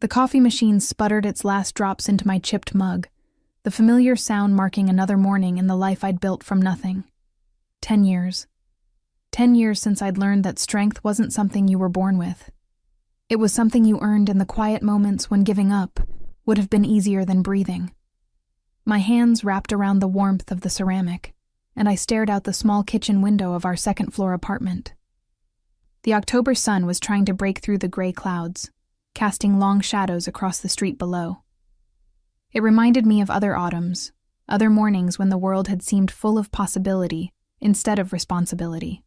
The coffee machine sputtered its last drops into my chipped mug, the familiar sound marking another morning in the life I'd built from nothing. 10 years. 10 years since I'd learned that strength wasn't something you were born with. It was something you earned in the quiet moments when giving up would have been easier than breathing. My hands wrapped around the warmth of the ceramic, and I stared out the small kitchen window of our second-floor apartment. The October sun was trying to break through the gray clouds, casting long shadows across the street below. It reminded me of other autumns, other mornings when the world had seemed full of possibility instead of responsibility.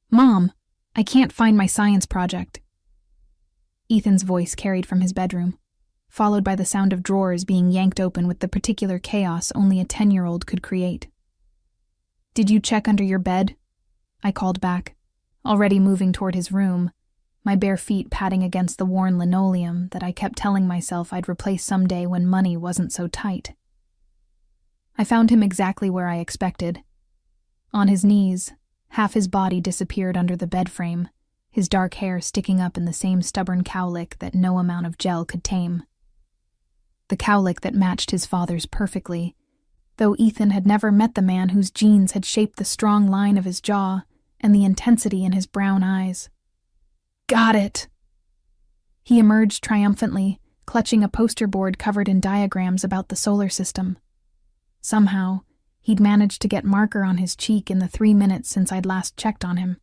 "Mom, I can't find my science project." Ethan's voice carried from his bedroom, followed by the sound of drawers being yanked open with the particular chaos only a 10-year-old could create. "Did you check under your bed?" I called back, already moving toward his room, my bare feet patting against the worn linoleum that I kept telling myself I'd replace someday when money wasn't so tight. I found him exactly where I expected. On his knees, half his body disappeared under the bed frame, his dark hair sticking up in the same stubborn cowlick that no amount of gel could tame. The cowlick that matched his father's perfectly, though Ethan had never met the man whose genes had shaped the strong line of his jaw and the intensity in his brown eyes. "Got it!" He emerged triumphantly, clutching a poster board covered in diagrams about the solar system. Somehow, he'd managed to get marker on his cheek in the 3 minutes since I'd last checked on him.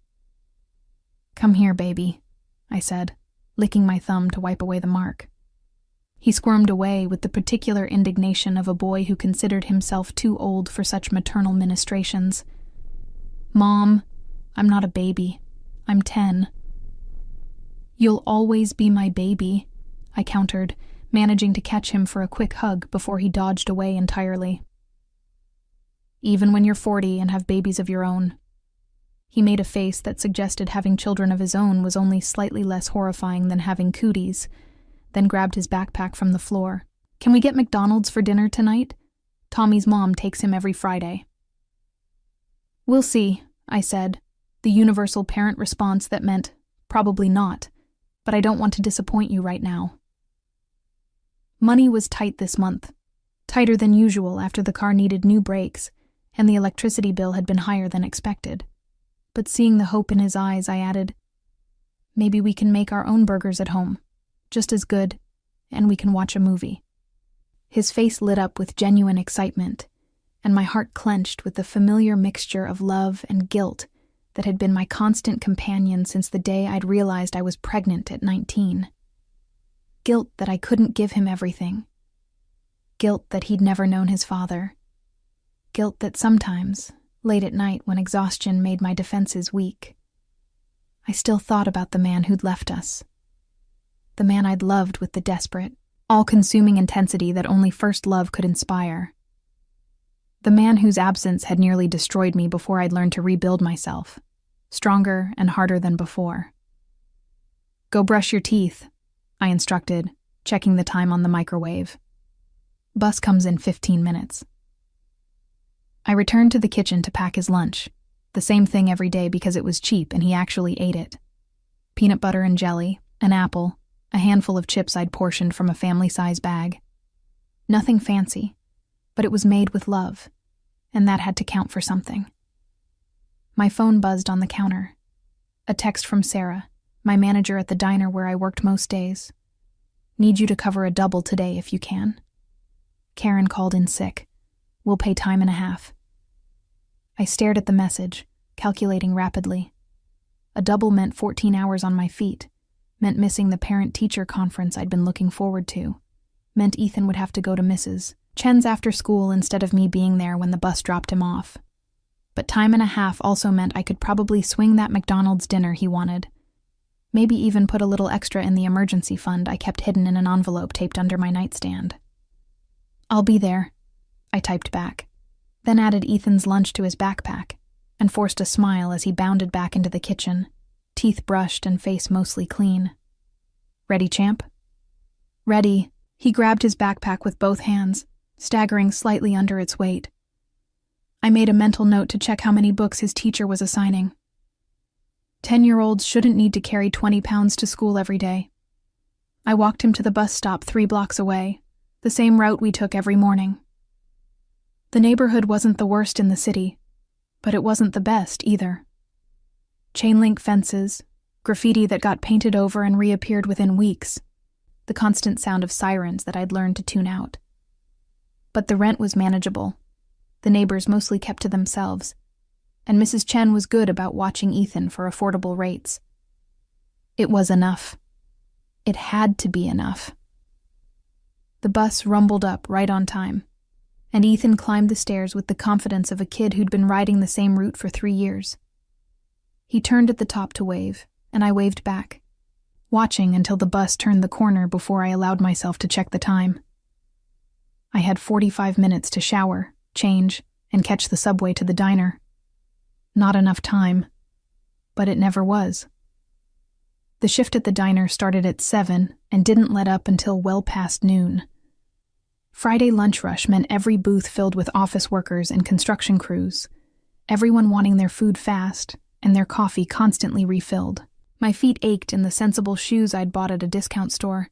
"Come here, baby," I said, licking my thumb to wipe away the mark. He squirmed away with the particular indignation of a boy who considered himself too old for such maternal ministrations. "Mom, I'm not a baby. I'm 10. "You'll always be my baby," I countered, managing to catch him for a quick hug before he dodged away entirely. "Even when you're 40 and have babies of your own." He made a face that suggested having children of his own was only slightly less horrifying than having cooties, then grabbed his backpack from the floor. "Can we get McDonald's for dinner tonight? Tommy's mom takes him every Friday." "We'll see," I said, the universal parent response that meant, probably not, but I don't want to disappoint you right now. Money was tight this month, tighter than usual after the car needed new brakes, and the electricity bill had been higher than expected. But seeing the hope in his eyes, I added, "Maybe we can make our own burgers at home, just as good, and we can watch a movie." His face lit up with genuine excitement, and my heart clenched with the familiar mixture of love and guilt that had been my constant companion since the day I'd realized I was pregnant at 19. Guilt that I couldn't give him everything. Guilt that he'd never known his father. Guilt that sometimes, late at night when exhaustion made my defenses weak, I still thought about the man who'd left us. The man I'd loved with the desperate, all-consuming intensity that only first love could inspire. The man whose absence had nearly destroyed me before I'd learned to rebuild myself, stronger and harder than before. "Go brush your teeth," I instructed, checking the time on the microwave. "Bus comes in 15 minutes. I returned to the kitchen to pack his lunch, the same thing every day because it was cheap and he actually ate it. Peanut butter and jelly, an apple, a handful of chips I'd portioned from a family-size bag. Nothing fancy, but it was made with love, and that had to count for something. My phone buzzed on the counter. A text from Sarah, my manager at the diner where I worked most days. "Need you to cover a double today if you can. Karen called in sick. We'll pay time and a half." I stared at the message, calculating rapidly. A double meant 14 hours on my feet, meant missing the parent-teacher conference I'd been looking forward to, meant Ethan would have to go to Mrs. Chen's after school instead of me being there when the bus dropped him off. But time and a half also meant I could probably swing that McDonald's dinner he wanted. Maybe even put a little extra in the emergency fund I kept hidden in an envelope taped under my nightstand. "I'll be there," I typed back, then added Ethan's lunch to his backpack, and forced a smile as he bounded back into the kitchen, teeth brushed and face mostly clean. "Ready, champ?" "Ready." He grabbed his backpack with both hands, staggering slightly under its weight. I made a mental note to check how many books his teacher was assigning. 10-year-olds shouldn't need to carry 20 pounds to school every day. I walked him to the bus stop 3 blocks away, the same route we took every morning. The neighborhood wasn't the worst in the city, but it wasn't the best either. Chain-link fences, graffiti that got painted over and reappeared within weeks, the constant sound of sirens that I'd learned to tune out. But the rent was manageable. The neighbors mostly kept to themselves, and Mrs. Chen was good about watching Ethan for affordable rates. It was enough. It had to be enough. The bus rumbled up right on time, and Ethan climbed the stairs with the confidence of a kid who'd been riding the same route for 3 years. He turned at the top to wave, and I waved back, watching until the bus turned the corner before I allowed myself to check the time. I had 45 minutes to shower, change, and catch the subway to the diner. Not enough time, but it never was. The shift at the diner started at 7 and didn't let up until well past noon. Friday lunch rush meant every booth filled with office workers and construction crews, everyone wanting their food fast and their coffee constantly refilled. My feet ached in the sensible shoes I'd bought at a discount store,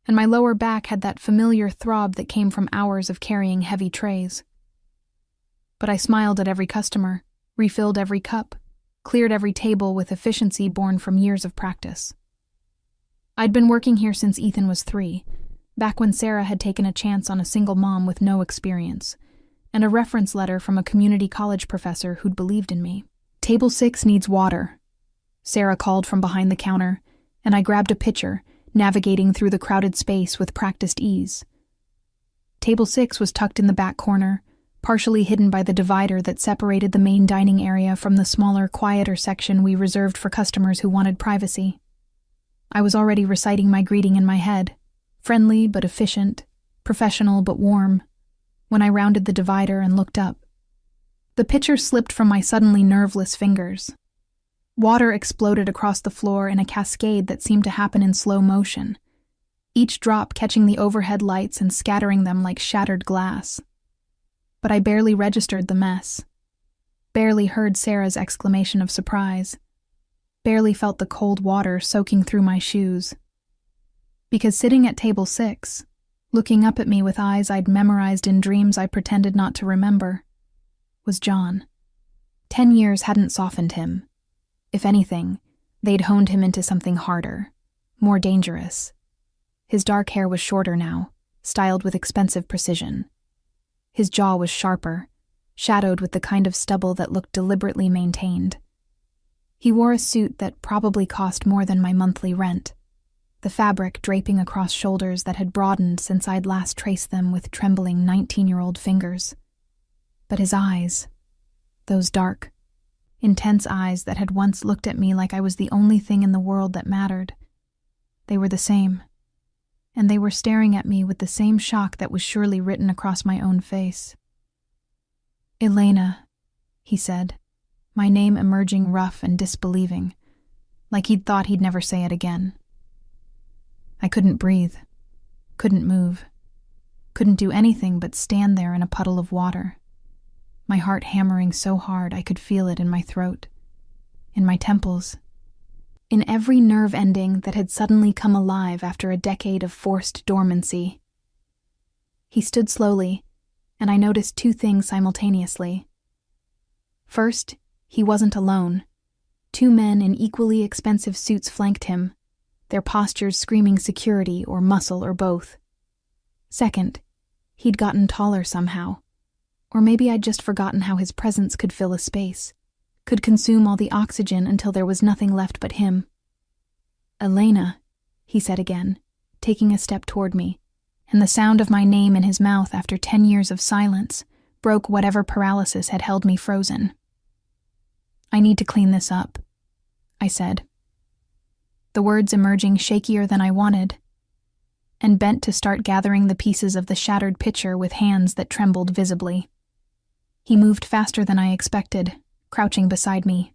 and my lower back had that familiar throb that came from hours of carrying heavy trays. But I smiled at every customer, refilled every cup, cleared every table with efficiency born from years of practice. I'd been working here since Ethan was 3, back when Sarah had taken a chance on a single mom with no experience, and a reference letter from a community college professor who'd believed in me. "Table 6 needs water," Sarah called from behind the counter, and I grabbed a pitcher, navigating through the crowded space with practiced ease. Table 6 was tucked in the back corner, partially hidden by the divider that separated the main dining area from the smaller, quieter section we reserved for customers who wanted privacy. I was already reciting my greeting in my head, friendly but efficient, professional but warm, when I rounded the divider and looked up. The pitcher slipped from my suddenly nerveless fingers. Water exploded across the floor in a cascade that seemed to happen in slow motion, each drop catching the overhead lights and scattering them like shattered glass. But I barely registered the mess, barely heard Sarah's exclamation of surprise, barely felt the cold water soaking through my shoes. Because sitting at table 6, looking up at me with eyes I'd memorized in dreams I pretended not to remember, was John. 10 years hadn't softened him. If anything, they'd honed him into something harder, more dangerous. His dark hair was shorter now, styled with expensive precision. His jaw was sharper, shadowed with the kind of stubble that looked deliberately maintained. He wore a suit that probably cost more than my monthly rent, the fabric draping across shoulders that had broadened since I'd last traced them with trembling 19-year-old fingers. But his eyes, those dark, intense eyes that had once looked at me like I was the only thing in the world that mattered, they were the same, and they were staring at me with the same shock that was surely written across my own face. "Elena," he said, my name emerging rough and disbelieving, like he'd thought he'd never say it again. I couldn't breathe, couldn't move, couldn't do anything but stand there in a puddle of water, my heart hammering so hard I could feel it in my throat, in my temples, in every nerve ending that had suddenly come alive after a decade of forced dormancy. He stood slowly, and I noticed 2 things simultaneously. First, he wasn't alone. 2 men in equally expensive suits flanked him, their postures screaming security or muscle or both. Second, he'd gotten taller somehow. Or maybe I'd just forgotten how his presence could fill a space, could consume all the oxygen until there was nothing left but him. "Elena," he said again, taking a step toward me, and the sound of my name in his mouth after 10 years of silence broke whatever paralysis had held me frozen. "I need to clean this up," I said, the words emerging shakier than I wanted, and bent to start gathering the pieces of the shattered pitcher with hands that trembled visibly. He moved faster than I expected, crouching beside me.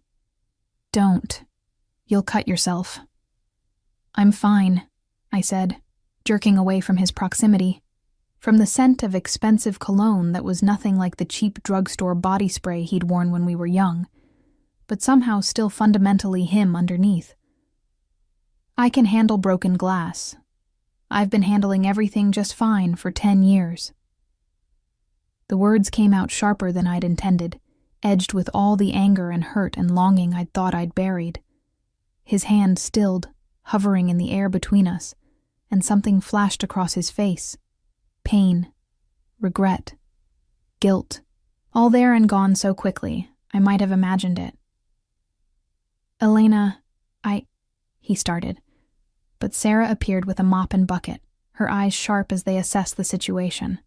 "Don't. You'll cut yourself." "I'm fine," I said, jerking away from his proximity, from the scent of expensive cologne that was nothing like the cheap drugstore body spray he'd worn when we were young, but somehow still fundamentally him underneath. "I can handle broken glass. I've been handling everything just fine for 10 years. The words came out sharper than I'd intended, edged with all the anger and hurt and longing I'd thought I'd buried. His hand stilled, hovering in the air between us, and something flashed across his face. Pain, regret, guilt, all there and gone so quickly, I might have imagined it. Elena, he started. But Sarah appeared with a mop and bucket, her eyes sharp as they assessed the situation.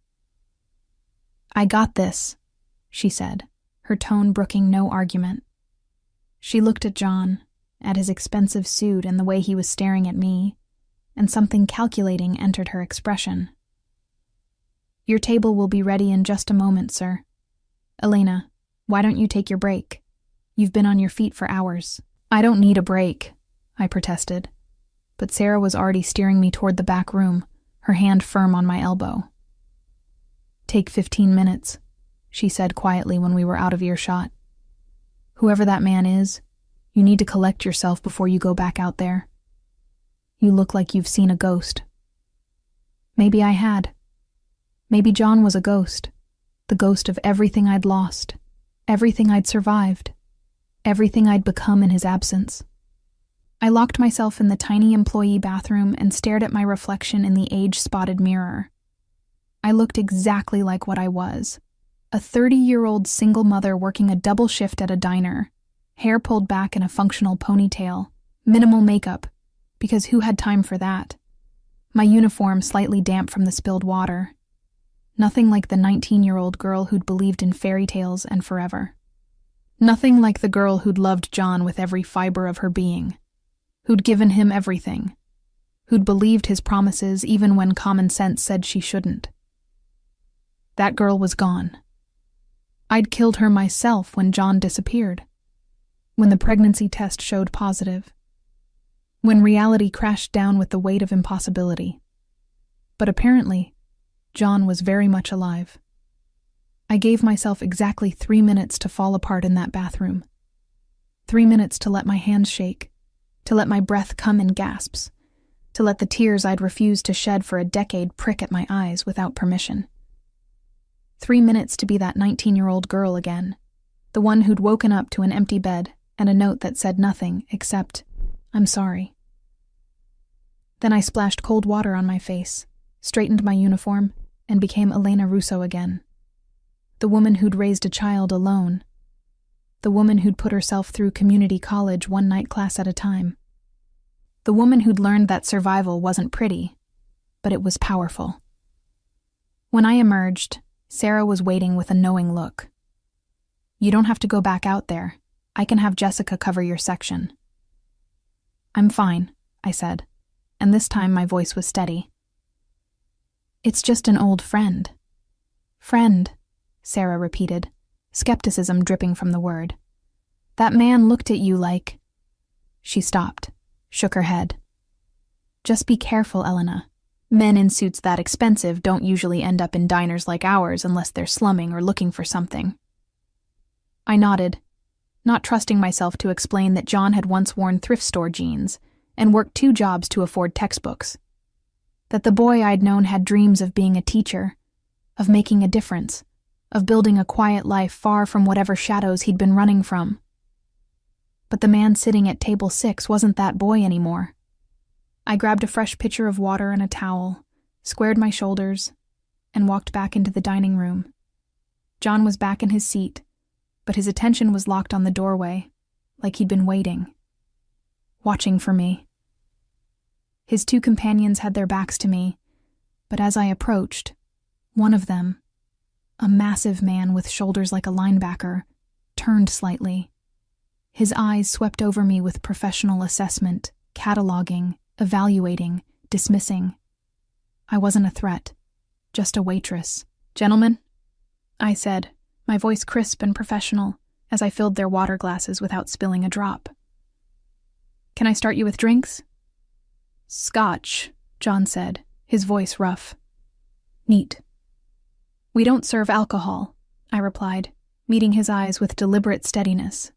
I got this, she said, her tone brooking no argument. She looked at John, at his expensive suit and the way he was staring at me, and something calculating entered her expression. Your table will be ready in just a moment, sir. Elena, why don't you take your break? You've been on your feet for hours. I don't need a break, I protested. But Sarah was already steering me toward the back room, her hand firm on my elbow. Take 15 minutes, she said quietly when we were out of earshot. Whoever that man is, you need to collect yourself before you go back out there. You look like you've seen a ghost. Maybe I had. Maybe John was a ghost, the ghost of everything I'd lost, everything I'd survived, everything I'd become in his absence. I locked myself in the tiny employee bathroom and stared at my reflection in the age-spotted mirror. I looked exactly like what I was, a 30-year-old single mother working a double shift at a diner, hair pulled back in a functional ponytail, minimal makeup, because who had time for that? My uniform slightly damp from the spilled water. Nothing like the 19-year-old girl who'd believed in fairy tales and forever. Nothing like the girl who'd loved John with every fiber of her being. Who'd given him everything, who'd believed his promises even when common sense said she shouldn't. That girl was gone. I'd killed her myself when John disappeared, when the pregnancy test showed positive, when reality crashed down with the weight of impossibility. But apparently, John was very much alive. I gave myself exactly 3 minutes to fall apart in that bathroom. 3 minutes to let my hands shake, to let my breath come in gasps, to let the tears I'd refused to shed for a decade prick at my eyes without permission. 3 minutes to be that 19-year-old girl again, the one who'd woken up to an empty bed and a note that said nothing except, I'm sorry. Then I splashed cold water on my face, straightened my uniform, and became Elena Russo again. The woman who'd raised a child alone. The woman who'd put herself through community college one night class at a time. The woman who'd learned that survival wasn't pretty, but it was powerful. When I emerged, Sarah was waiting with a knowing look. You don't have to go back out there. I can have Jessica cover your section. I'm fine, I said, and this time my voice was steady. It's just an old friend. Friend, Sarah repeated, skepticism dripping from the word. That man looked at you like... She stopped, shook her head. Just be careful, Elena. Men in suits that expensive don't usually end up in diners like ours unless they're slumming or looking for something. I nodded, not trusting myself to explain that John had once worn thrift store jeans and worked 2 jobs to afford textbooks. That the boy I'd known had dreams of being a teacher, of making a difference, of building a quiet life far from whatever shadows he'd been running from. But the man sitting at table 6 wasn't that boy anymore. I grabbed a fresh pitcher of water and a towel, squared my shoulders, and walked back into the dining room. John was back in his seat, but his attention was locked on the doorway, like he'd been waiting, watching for me. His 2 companions had their backs to me, but as I approached, one of them, a massive man with shoulders like a linebacker, turned slightly. His eyes swept over me with professional assessment, cataloging, evaluating, dismissing. I wasn't a threat, just a waitress. Gentlemen, I said, my voice crisp and professional, as I filled their water glasses without spilling a drop. Can I start you with drinks? Scotch, John said, his voice rough. Neat. We don't serve alcohol, I replied, meeting his eyes with deliberate steadiness.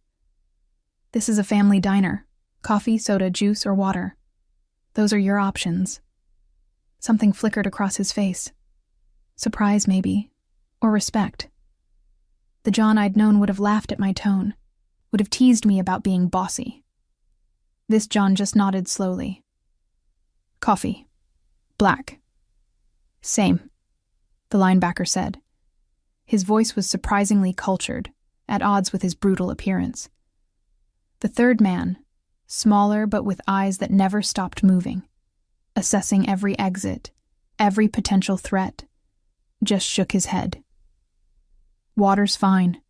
This is a family diner. Coffee, soda, juice, or water. Those are your options. Something flickered across his face. Surprise, maybe, or respect. The John I'd known would have laughed at my tone, would have teased me about being bossy. This John just nodded slowly. Coffee. Black. Same, the linebacker said. His voice was surprisingly cultured, at odds with his brutal appearance. The third man, smaller but with eyes that never stopped moving, assessing every exit, every potential threat, just shook his head. Water's fine.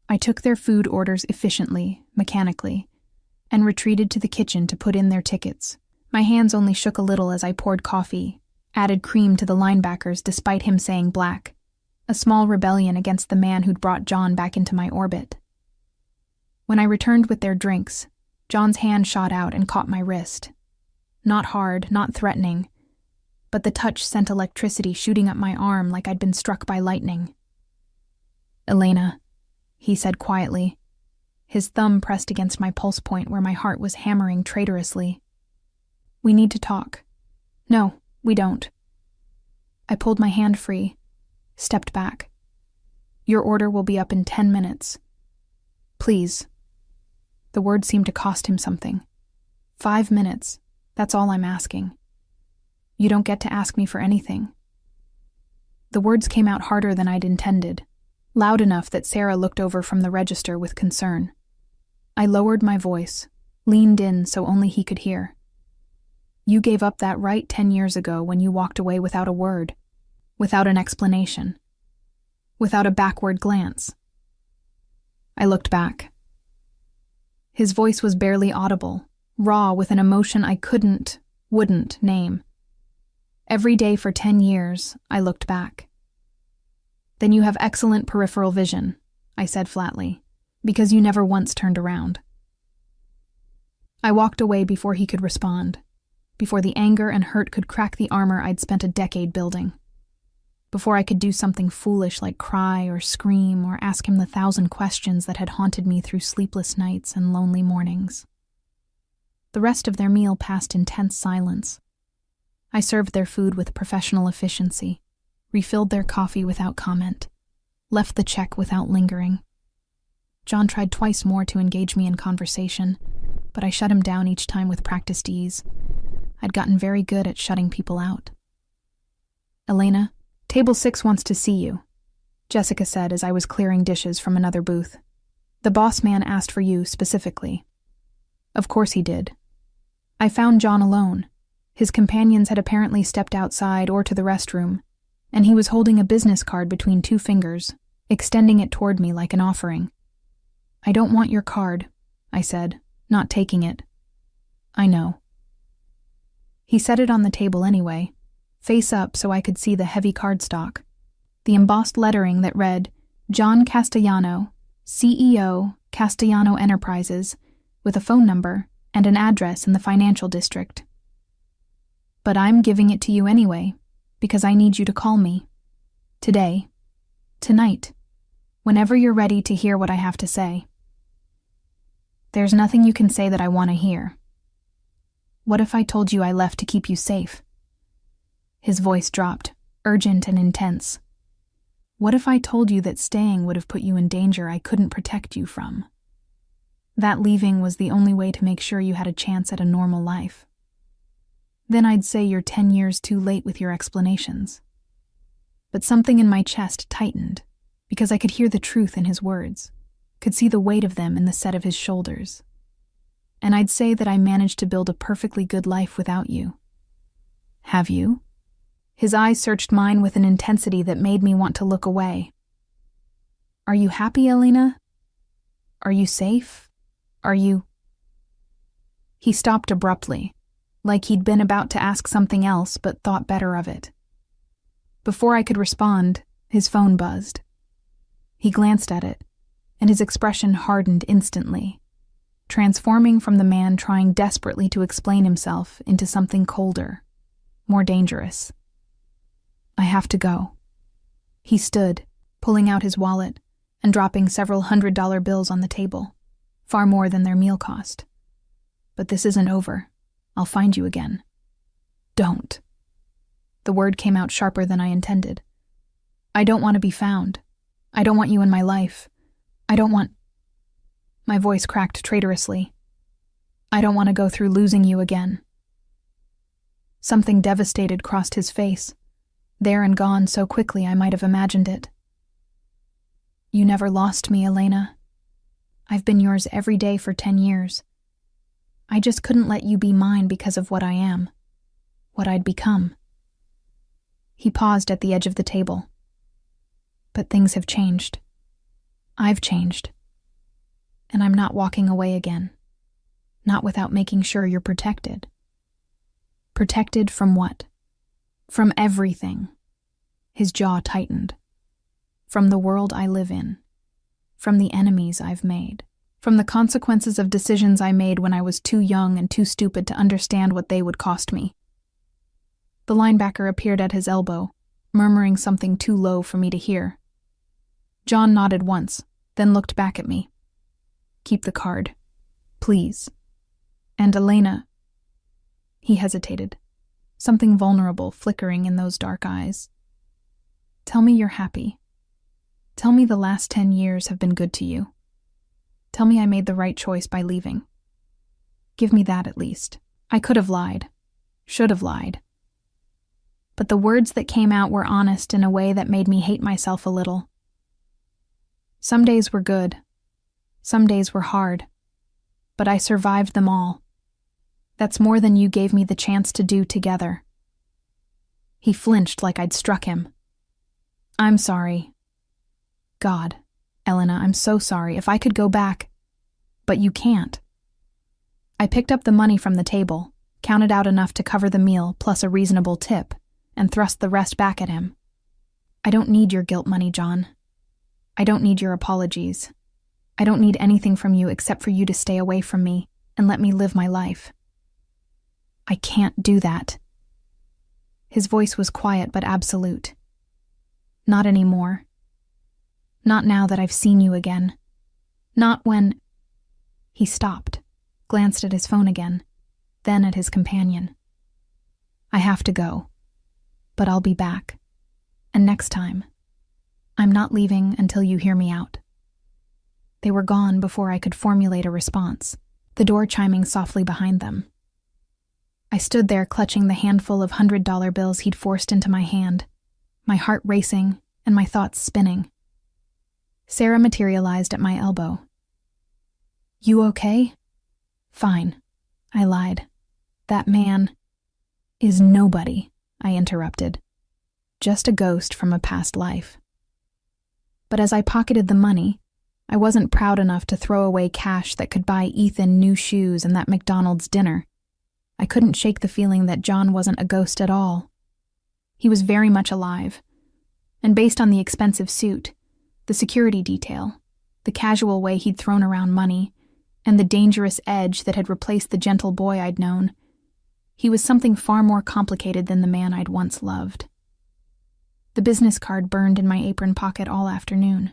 I took their food orders efficiently, mechanically, and retreated to the kitchen to put in their tickets. My hands only shook a little as I poured coffee, added cream to the linebackers despite him saying black, a small rebellion against the man who'd brought John back into my orbit. When I returned with their drinks, John's hand shot out and caught my wrist. Not hard, not threatening, but the touch sent electricity shooting up my arm like I'd been struck by lightning. Elena, he said quietly, his thumb pressed against my pulse point where my heart was hammering traitorously. We need to talk. No, we don't. I pulled my hand free, stepped back. Your order will be up in 10 minutes. Please. The word seemed to cost him something. 5 minutes, that's all I'm asking. You don't get to ask me for anything. The words came out harder than I'd intended, loud enough that Sarah looked over from the register with concern. I lowered my voice, leaned in so only he could hear. You gave up that right 10 years ago when you walked away without a word, without an explanation, without a backward glance. I looked back. His voice was barely audible, raw with an emotion I wouldn't name. Every day for 10 years, I looked back. Then you have excellent peripheral vision, I said flatly, because you never once turned around. I walked away before he could respond, before the anger and hurt could crack the armor I'd spent a decade building, before I could do something foolish like cry or scream or ask him the 1,000 questions that had haunted me through sleepless nights and lonely mornings. The rest of their meal passed in tense silence. I served their food with professional efficiency, refilled their coffee without comment, left the check without lingering. John tried twice more to engage me in conversation, but I shut him down each time with practiced ease. I'd gotten very good at shutting people out. Elena, Table 6 wants to see you, Jessica said as I was clearing dishes from another booth. The boss man asked for you specifically. Of course he did. I found John alone. His companions had apparently stepped outside or to the restroom, and he was holding a business card between 2 fingers, extending it toward me like an offering. I don't want your card, I said, not taking it. I know. He set it on the table anyway, face up so I could see the heavy cardstock, the embossed lettering that read, John Castellano, CEO, Castellano Enterprises, with a phone number and an address in the financial district. But I'm giving it to you anyway, because I need you to call me. Today. Tonight. Whenever you're ready to hear what I have to say. There's nothing you can say that I want to hear. What if I told you I left to keep you safe? His voice dropped, urgent and intense. What if I told you that staying would have put you in danger I couldn't protect you from? That leaving was the only way to make sure you had a chance at a normal life. Then I'd say you're 10 years too late with your explanations. But something in my chest tightened, because I could hear the truth in his words, could see the weight of them in the set of his shoulders. And I'd say that I managed to build a perfectly good life without you. Have you? His eyes searched mine with an intensity that made me want to look away. Are you happy, Elena? Are you safe? Are you... He stopped abruptly, like he'd been about to ask something else but thought better of it. Before I could respond, his phone buzzed. He glanced at it, and his expression hardened instantly, transforming from the man trying desperately to explain himself into something colder, more dangerous. I have to go. He stood, pulling out his wallet and dropping several $100 bills on the table, far more than their meal cost. But this isn't over. I'll find you again. Don't. The word came out sharper than I intended. I don't want to be found. I don't want you in my life. I don't want... My voice cracked traitorously. I don't want to go through losing you again. Something devastated crossed his face, there and gone so quickly I might have imagined it. You never lost me, Elena. I've been yours every day for 10 years. I just couldn't let you be mine because of what I am, what I'd become. He paused at the edge of the table. But things have changed. I've changed. And I'm not walking away again. Not without making sure you're protected. Protected from what? From everything. His jaw tightened. From the world I live in. From the enemies I've made. From the consequences of decisions I made when I was too young and too stupid to understand what they would cost me. The linebacker appeared at his elbow, murmuring something too low for me to hear. John nodded once, then looked back at me. Keep the card, please. And Elena... He hesitated, something vulnerable flickering in those dark eyes. Tell me you're happy. Tell me the last 10 years have been good to you. Tell me I made the right choice by leaving. Give me that at least. I could have lied. Should have lied. But the words that came out were honest in a way that made me hate myself a little. Some days were good. Some days were hard. But I survived them all. That's more than you gave me the chance to do together. He flinched like I'd struck him. I'm sorry. God, Elena, I'm so sorry. If I could go back. But you can't. I picked up the money from the table, counted out enough to cover the meal plus a reasonable tip, and thrust the rest back at him. I don't need your guilt money, John. I don't need your apologies. I don't need anything from you except for you to stay away from me and let me live my life. I can't do that. His voice was quiet but absolute. Not anymore. Not now that I've seen you again. Not when... He stopped, glanced at his phone again, then at his companion. I have to go, but I'll be back. And next time, I'm not leaving until you hear me out. They were gone before I could formulate a response, the door chiming softly behind them. I stood there clutching the handful of $100 bills he'd forced into my hand, my heart racing and my thoughts spinning. Sarah materialized at my elbow. You okay? Fine, I lied. That man is nobody, I interrupted. Just a ghost from a past life. But as I pocketed the money, I wasn't proud enough to throw away cash that could buy Ethan new shoes and that McDonald's dinner. I couldn't shake the feeling that John wasn't a ghost at all. He was very much alive. And based on the expensive suit, the security detail, the casual way he'd thrown around money, and the dangerous edge that had replaced the gentle boy I'd known, he was something far more complicated than the man I'd once loved. The business card burned in my apron pocket all afternoon.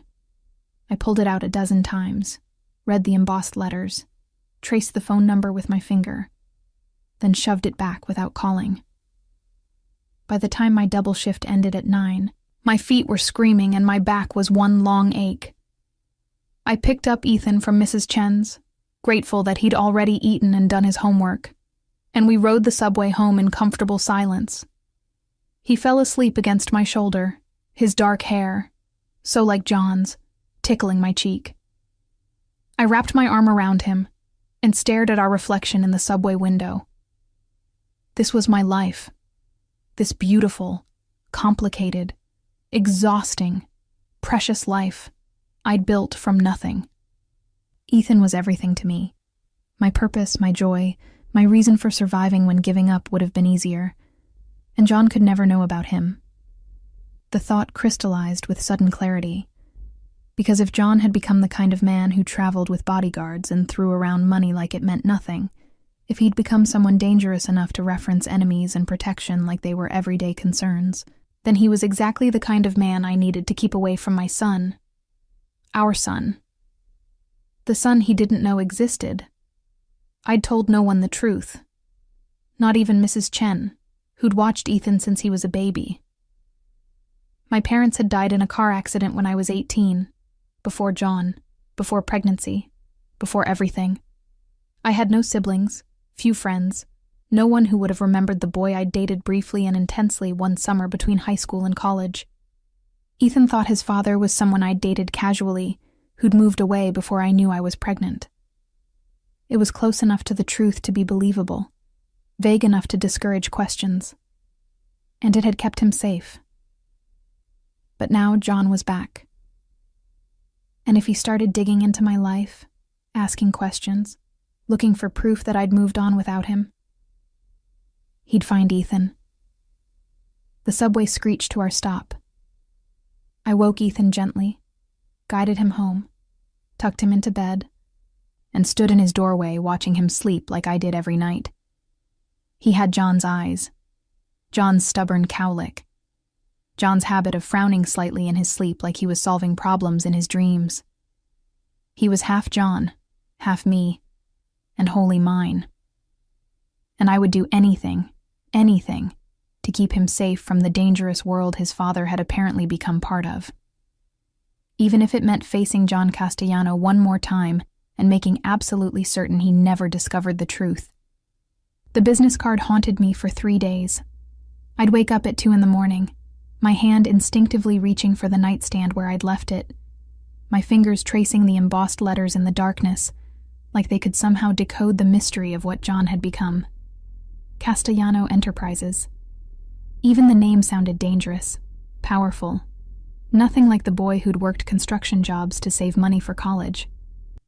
I pulled it out a dozen times, read the embossed letters, traced the phone number with my finger, then shoved it back without calling. By the time my double shift ended at 9, my feet were screaming and my back was one long ache. I picked up Ethan from Mrs. Chen's, grateful that he'd already eaten and done his homework, and we rode the subway home in comfortable silence. He fell asleep against my shoulder, his dark hair, so like John's, tickling my cheek. I wrapped my arm around him and stared at our reflection in the subway window. This was my life. This beautiful, complicated, exhausting, precious life I'd built from nothing. Ethan was everything to me. My purpose, my joy, my reason for surviving when giving up would have been easier. And John could never know about him. The thought crystallized with sudden clarity. Because if John had become the kind of man who traveled with bodyguards and threw around money like it meant nothing, if he'd become someone dangerous enough to reference enemies and protection like they were everyday concerns, then he was exactly the kind of man I needed to keep away from my son. Our son. The son he didn't know existed. I'd told no one the truth. Not even Mrs. Chen, who'd watched Ethan since he was a baby. My parents had died in a car accident when I was 18, before John, before pregnancy, before everything. I had no siblings, few friends, no one who would have remembered the boy I'd dated briefly and intensely one summer between high school and college. Ethan thought his father was someone I'd dated casually, who'd moved away before I knew I was pregnant. It was close enough to the truth to be believable, vague enough to discourage questions. And it had kept him safe. But now John was back. And if he started digging into my life, asking questions, looking for proof that I'd moved on without him, he'd find Ethan. The subway screeched to our stop. I woke Ethan gently, guided him home, tucked him into bed, and stood in his doorway watching him sleep like I did every night. He had John's eyes, John's stubborn cowlick, John's habit of frowning slightly in his sleep like he was solving problems in his dreams. He was half John, half me, and wholly mine. And I would do anything, to keep him safe from the dangerous world his father had apparently become part of. Even if it meant facing John Castellano one more time and making absolutely certain he never discovered the truth. The business card haunted me for 3 days. I'd wake up at 2 a.m, my hand instinctively reaching for the nightstand where I'd left it, my fingers tracing the embossed letters in the darkness, like they could somehow decode the mystery of what John had become. Castellano Enterprises. Even the name sounded dangerous, powerful. Nothing like the boy who'd worked construction jobs to save money for college,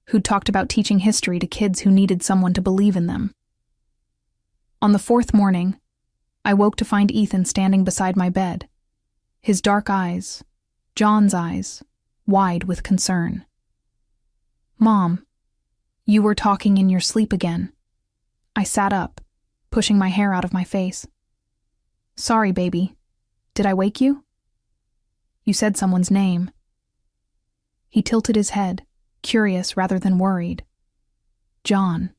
who'd talked about teaching history to kids who needed someone to believe in them. On the 4th morning, I woke to find Ethan standing beside my bed, his dark eyes, John's eyes, wide with concern. "Mom, you were talking in your sleep again." I sat up, pushing my hair out of my face. "Sorry, baby. Did I wake you?" "You said someone's name." He tilted his head, curious rather than worried. "John.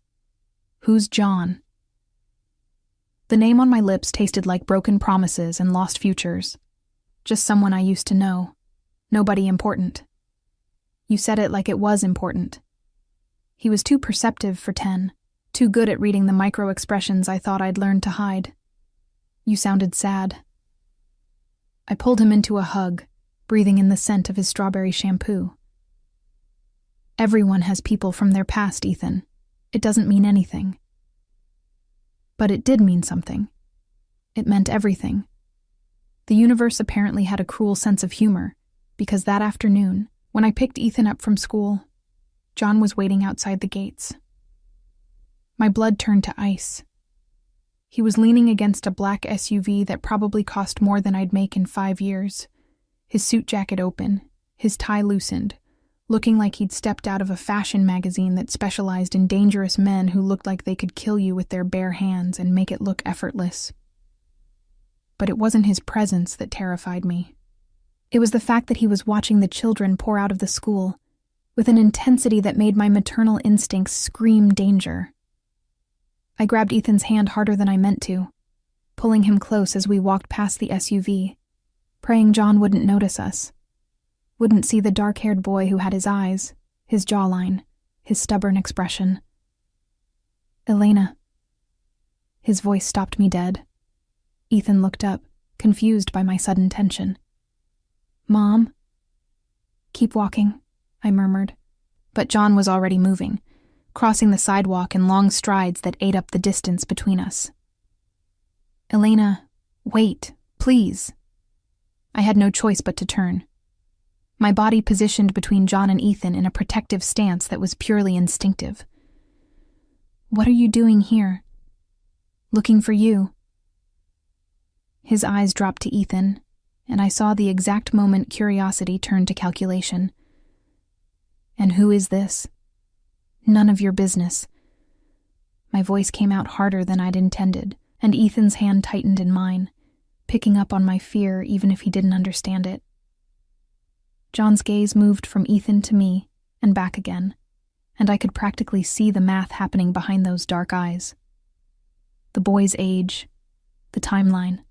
Who's John?" The name on my lips tasted like broken promises and lost futures. Just someone I used to know. Nobody important. You said it like it was important. He was too perceptive for 10, too good at reading the micro-expressions I thought I'd learned to hide. You sounded sad. I pulled him into a hug, breathing in the scent of his strawberry shampoo. Everyone has people from their past, Ethan. It doesn't mean anything. But it did mean something. It meant everything. The universe apparently had a cruel sense of humor, because that afternoon, when I picked Ethan up from school, John was waiting outside the gates. My blood turned to ice. He was leaning against a black SUV that probably cost more than I'd make in 5 years, his suit jacket open, his tie loosened, looking like he'd stepped out of a fashion magazine that specialized in dangerous men who looked like they could kill you with their bare hands and make it look effortless. But it wasn't his presence that terrified me. It was the fact that he was watching the children pour out of the school, with an intensity that made my maternal instincts scream danger. I grabbed Ethan's hand harder than I meant to, pulling him close as we walked past the SUV, praying John wouldn't notice us, wouldn't see the dark-haired boy who had his eyes, his jawline, his stubborn expression. "Elena." His voice stopped me dead. Ethan looked up, confused by my sudden tension. "Mom?" "Keep walking," I murmured. But John was already moving, crossing the sidewalk in long strides that ate up the distance between us. "Elena, wait, please." I had no choice but to turn. My body positioned between John and Ethan in a protective stance that was purely instinctive. "What are you doing here?" "Looking for you." His eyes dropped to Ethan, and I saw the exact moment curiosity turned to calculation. "And who is this?" "None of your business." My voice came out harder than I'd intended, and Ethan's hand tightened in mine, picking up on my fear even if he didn't understand it. John's gaze moved from Ethan to me and back again, and I could practically see the math happening behind those dark eyes. The boy's age, the timeline.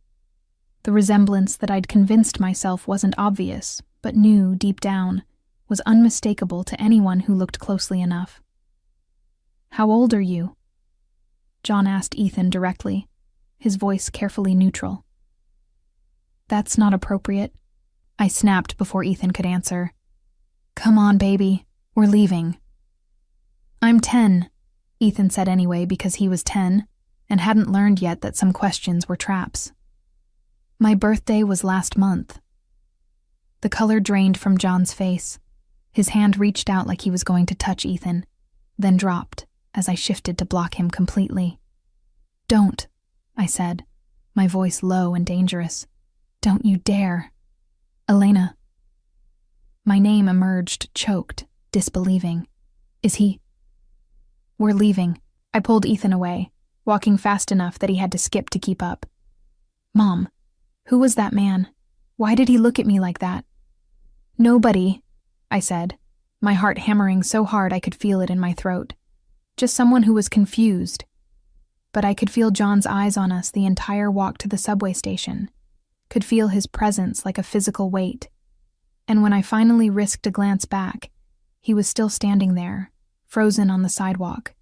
The resemblance that I'd convinced myself wasn't obvious, but knew deep down, was unmistakable to anyone who looked closely enough. "How old are you?" John asked Ethan directly, his voice carefully neutral. "That's not appropriate," I snapped before Ethan could answer. "Come on, baby, we're leaving." "I'm 10, Ethan said anyway because he was 10 and hadn't learned yet that some questions were traps. "My birthday was last month." The color drained from John's face. His hand reached out like he was going to touch Ethan, then dropped as I shifted to block him completely. "Don't," I said, my voice low and dangerous. "Don't you dare. Elena." My name emerged, choked, disbelieving. "Is he—" "We're leaving." I pulled Ethan away, walking fast enough that he had to skip to keep up. "Mom, who was that man? Why did he look at me like that?" "Nobody," I said, my heart hammering so hard I could feel it in my throat. "Just someone who was confused." But I could feel John's eyes on us the entire walk to the subway station, could feel his presence like a physical weight. And when I finally risked a glance back, he was still standing there, frozen on the sidewalk,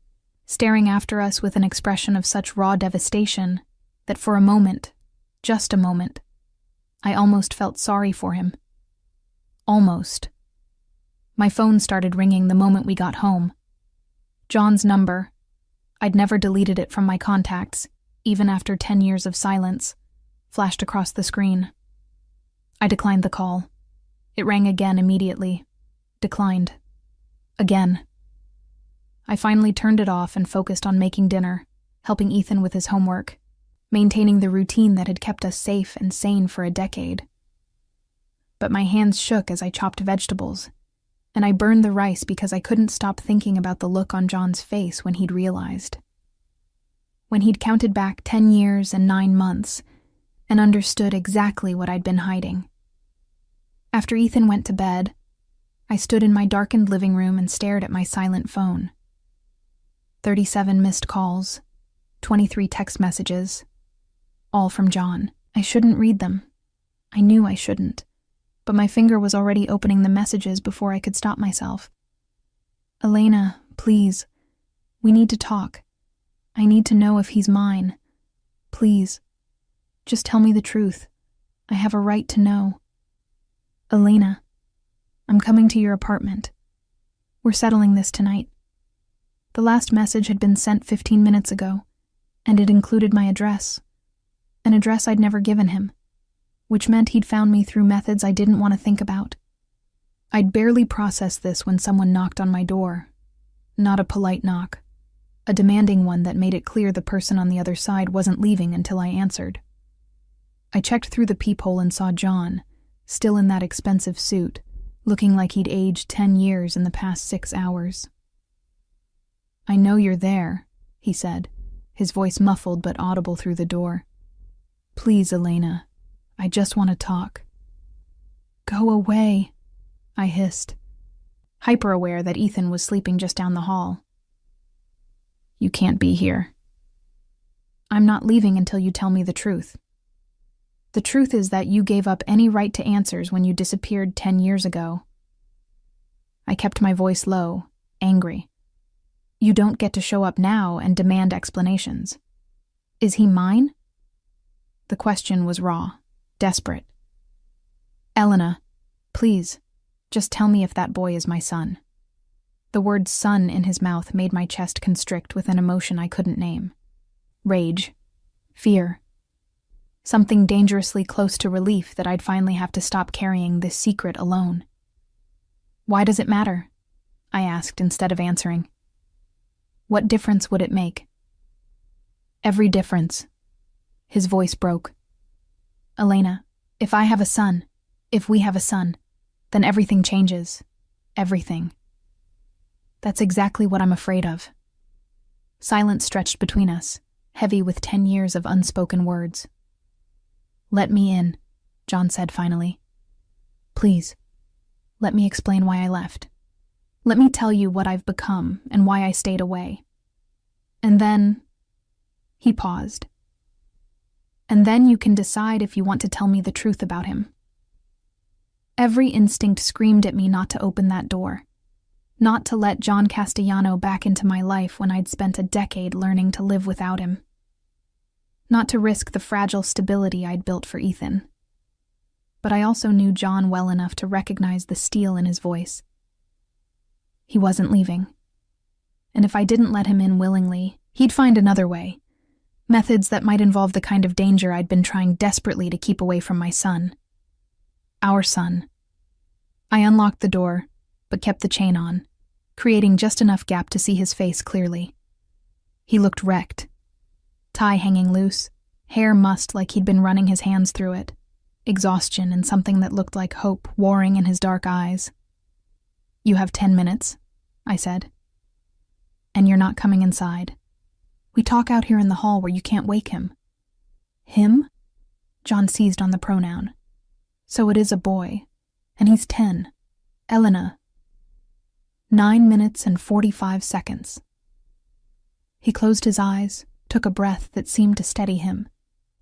staring after us with an expression of such raw devastation that for a moment, just a moment, I almost felt sorry for him. Almost. My phone started ringing the moment we got home. John's number. I'd never deleted it from my contacts, even after 10 years of silence, flashed across the screen. I declined the call. It rang again immediately. Declined. Again. I finally turned it off and focused on making dinner, helping Ethan with his homework, maintaining the routine that had kept us safe and sane for a decade. But my hands shook as I chopped vegetables, and I burned the rice because I couldn't stop thinking about the look on John's face when he'd realized. When he'd counted back 10 years and 9 months and understood exactly what I'd been hiding. After Ethan went to bed, I stood in my darkened living room and stared at my silent phone. 37 missed calls, 23 text messages, all from John. I shouldn't read them. I knew I shouldn't, but my finger was already opening the messages before I could stop myself. "Elena, please. We need to talk. I need to know if he's mine. Please. Just tell me the truth. I have a right to know. Elena, I'm coming to your apartment. We're settling this tonight." The last message had been sent 15 minutes ago, and it included my address, an address I'd never given him, which meant he'd found me through methods I didn't want to think about. I'd barely processed this when someone knocked on my door. Not a polite knock, a demanding one that made it clear the person on the other side wasn't leaving until I answered. I checked through the peephole and saw John, still in that expensive suit, looking like he'd aged 10 years in the past 6 hours. "I know you're there," he said, his voice muffled but audible through the door. "Please, Elena, I just want to talk." "Go away," I hissed, hyper-aware that Ethan was sleeping just down the hall. "You can't be here." "I'm not leaving until you tell me the truth. The truth is that you gave up any right to answers when you disappeared 10 years ago." I kept my voice low, angry. "You don't get to show up now and demand explanations. Is he mine?" The question was raw, desperate. "Elena, please, just tell me if that boy is my son." The word son in his mouth made my chest constrict with an emotion I couldn't name. Rage. Fear. Something dangerously close to relief that I'd finally have to stop carrying this secret alone. "Why does it matter?" I asked instead of answering. "What difference would it make?" "Every difference." His voice broke. "Elena, if I have a son, if we have a son, then everything changes. Everything." "That's exactly what I'm afraid of." Silence stretched between us, heavy with 10 years of unspoken words. "Let me in," John said finally. "Please, let me explain why I left. Let me tell you what I've become and why I stayed away." And then he paused. And then you can decide if you want to tell me the truth about him. Every instinct screamed at me not to open that door, not to let John Castellano back into my life when I'd spent a decade learning to live without him, not to risk the fragile stability I'd built for Ethan. But I also knew John well enough to recognize the steel in his voice. He wasn't leaving. And if I didn't let him in willingly, he'd find another way. Methods that might involve the kind of danger I'd been trying desperately to keep away from my son. Our son. I unlocked the door, but kept the chain on, creating just enough gap to see his face clearly. He looked wrecked. Tie hanging loose, hair mussed like he'd been running his hands through it, exhaustion and something that looked like hope warring in his dark eyes. "You have 10 minutes," I said. "And you're not coming inside. We talk out here in the hall where you can't wake him." "Him?" John seized on the pronoun. "So it is a boy, and he's 10. Elena." 9 minutes and 45 seconds. He closed his eyes, took a breath that seemed to steady him,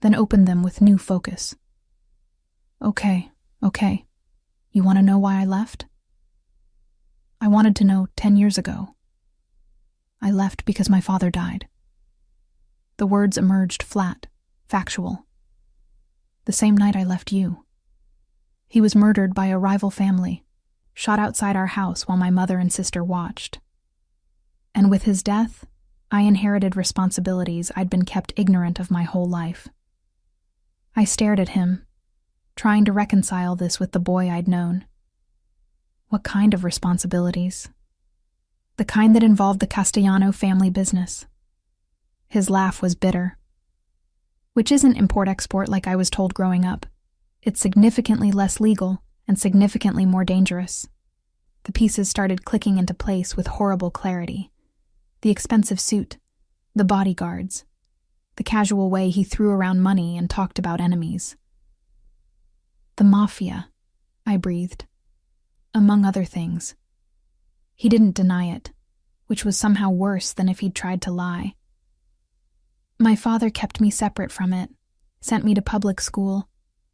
then opened them with new focus. Okay. You want to know why I left?" "I wanted to know 10 years ago. I left because my father died." The words emerged flat, factual. "The same night I left you. He was murdered by a rival family, shot outside our house while my mother and sister watched. And with his death, I inherited responsibilities I'd been kept ignorant of my whole life." I stared at him, trying to reconcile this with the boy I'd known. What kind of responsibilities? The kind that involved the Castellano family business. His laugh was bitter. "Which isn't import-export like I was told growing up. It's significantly less legal and significantly more dangerous." The pieces started clicking into place with horrible clarity. The expensive suit, the bodyguards, the casual way he threw around money and talked about enemies. "The Mafia," I breathed. "Among other things." He didn't deny it, which was somehow worse than if he'd tried to lie. "My father kept me separate from it, sent me to public school,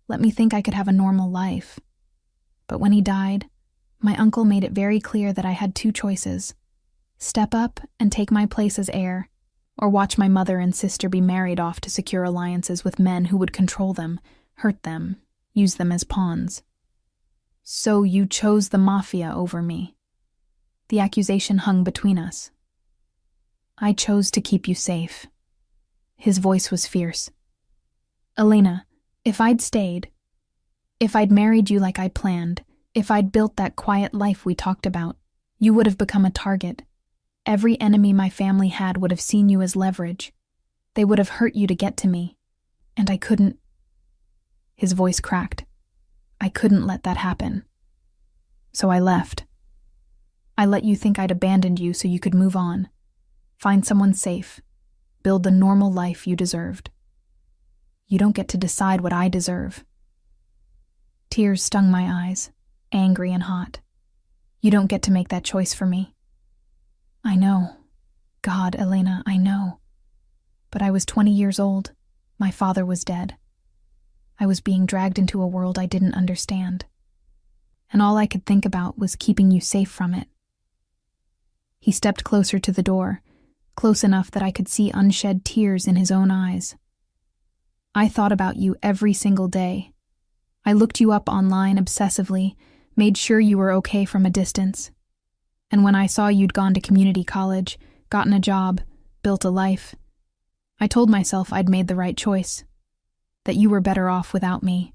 let me think I could have a normal life. But when he died, my uncle made it very clear that I had two choices: step up and take my place as heir, or watch my mother and sister be married off to secure alliances with men who would control them, hurt them, use them as pawns. So you chose the Mafia over me." The accusation hung between us. "I chose to keep you safe." His voice was fierce. "Elena, if I'd stayed, if I'd married you like I planned, if I'd built that quiet life we talked about, you would have become a target. Every enemy my family had would have seen you as leverage. They would have hurt you to get to me. And I couldn't." His voice cracked. "I couldn't let that happen. So I left. I let you think I'd abandoned you so you could move on, find someone safe, build the normal life you deserved. You don't get to decide what I deserve." Tears stung my eyes, angry and hot. "You don't get to make that choice for me." "I know. God, Elena, I know. But I was 20 years old. My father was dead. I was being dragged into a world I didn't understand. And all I could think about was keeping you safe from it." He stepped closer to the door, close enough that I could see unshed tears in his own eyes. "I thought about you every single day. I looked you up online obsessively, made sure you were okay from a distance. And when I saw you'd gone to community college, gotten a job, built a life, I told myself I'd made the right choice, that you were better off without me.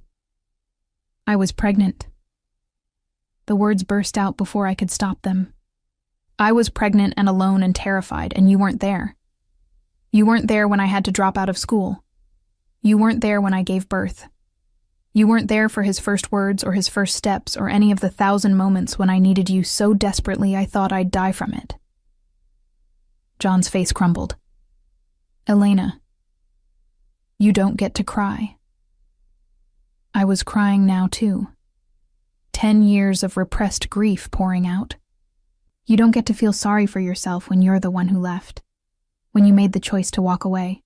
I was pregnant." The words burst out before I could stop them. "I was pregnant and alone and terrified, and you weren't there. You weren't there when I had to drop out of school. You weren't there when I gave birth. You weren't there for his first words or his first steps or any of the 1,000 moments when I needed you so desperately I thought I'd die from it." John's face crumbled. "Elena, you don't get to cry." I was crying now too. 10 years of repressed grief pouring out. You don't get to feel sorry for yourself when you're the one who left, when you made the choice to walk away.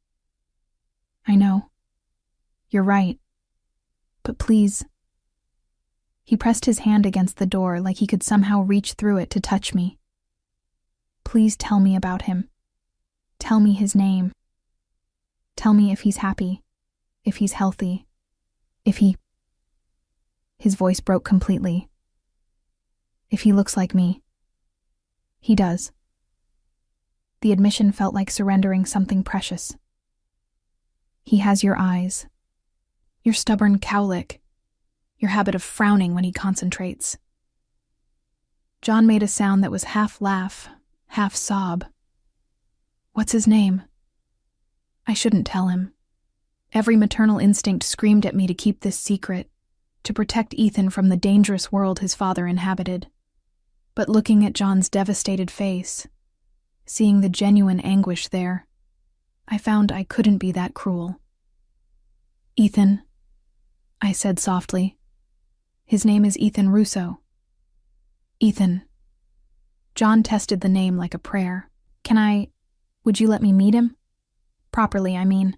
"I know. You're right. But please. He pressed his hand against the door like he could somehow reach through it to touch me. Please tell me about him. Tell me his name. Tell me if he's happy, if he's healthy, if he... His voice broke completely. If he looks like me. He does. The admission felt like surrendering something precious. He has your eyes. Your stubborn cowlick. Your habit of frowning when he concentrates. John made a sound that was half laugh, half sob. What's his name? I shouldn't tell him. Every maternal instinct screamed at me to keep this secret, to protect Ethan from the dangerous world his father inhabited. But looking at John's devastated face, seeing the genuine anguish there, I found I couldn't be that cruel. Ethan, I said softly. His name is Ethan Russo. Ethan. John tested the name like a prayer. Would you let me meet him? Properly, I mean.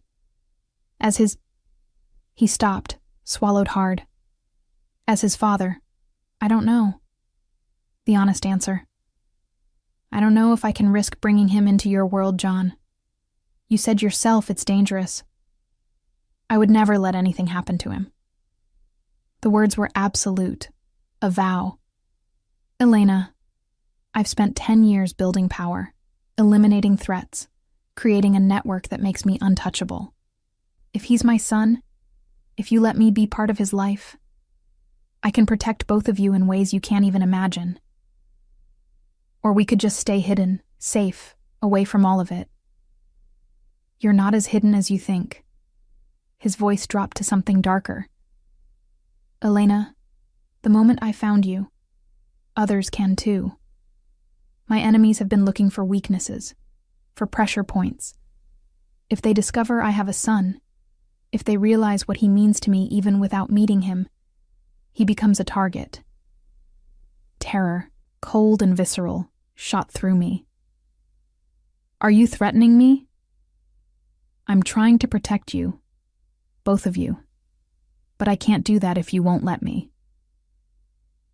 As his... He stopped, swallowed hard. As his father, I don't know. The honest answer. I don't know if I can risk bringing him into your world, John. You said yourself it's dangerous. I would never let anything happen to him. The words were absolute, a vow. Elena, I've spent 10 years building power, eliminating threats, creating a network that makes me untouchable. If he's my son, if you let me be part of his life, I can protect both of you in ways you can't even imagine. Or we could just stay hidden, safe, away from all of it. You're not as hidden as you think. His voice dropped to something darker. Elena, the moment I found you, others can too. My enemies have been looking for weaknesses, for pressure points. If they discover I have a son, if they realize what he means to me even without meeting him, he becomes a target. Terror, cold and visceral, shot through me. Are you threatening me? I'm trying to protect you, both of you. But I can't do that if you won't let me.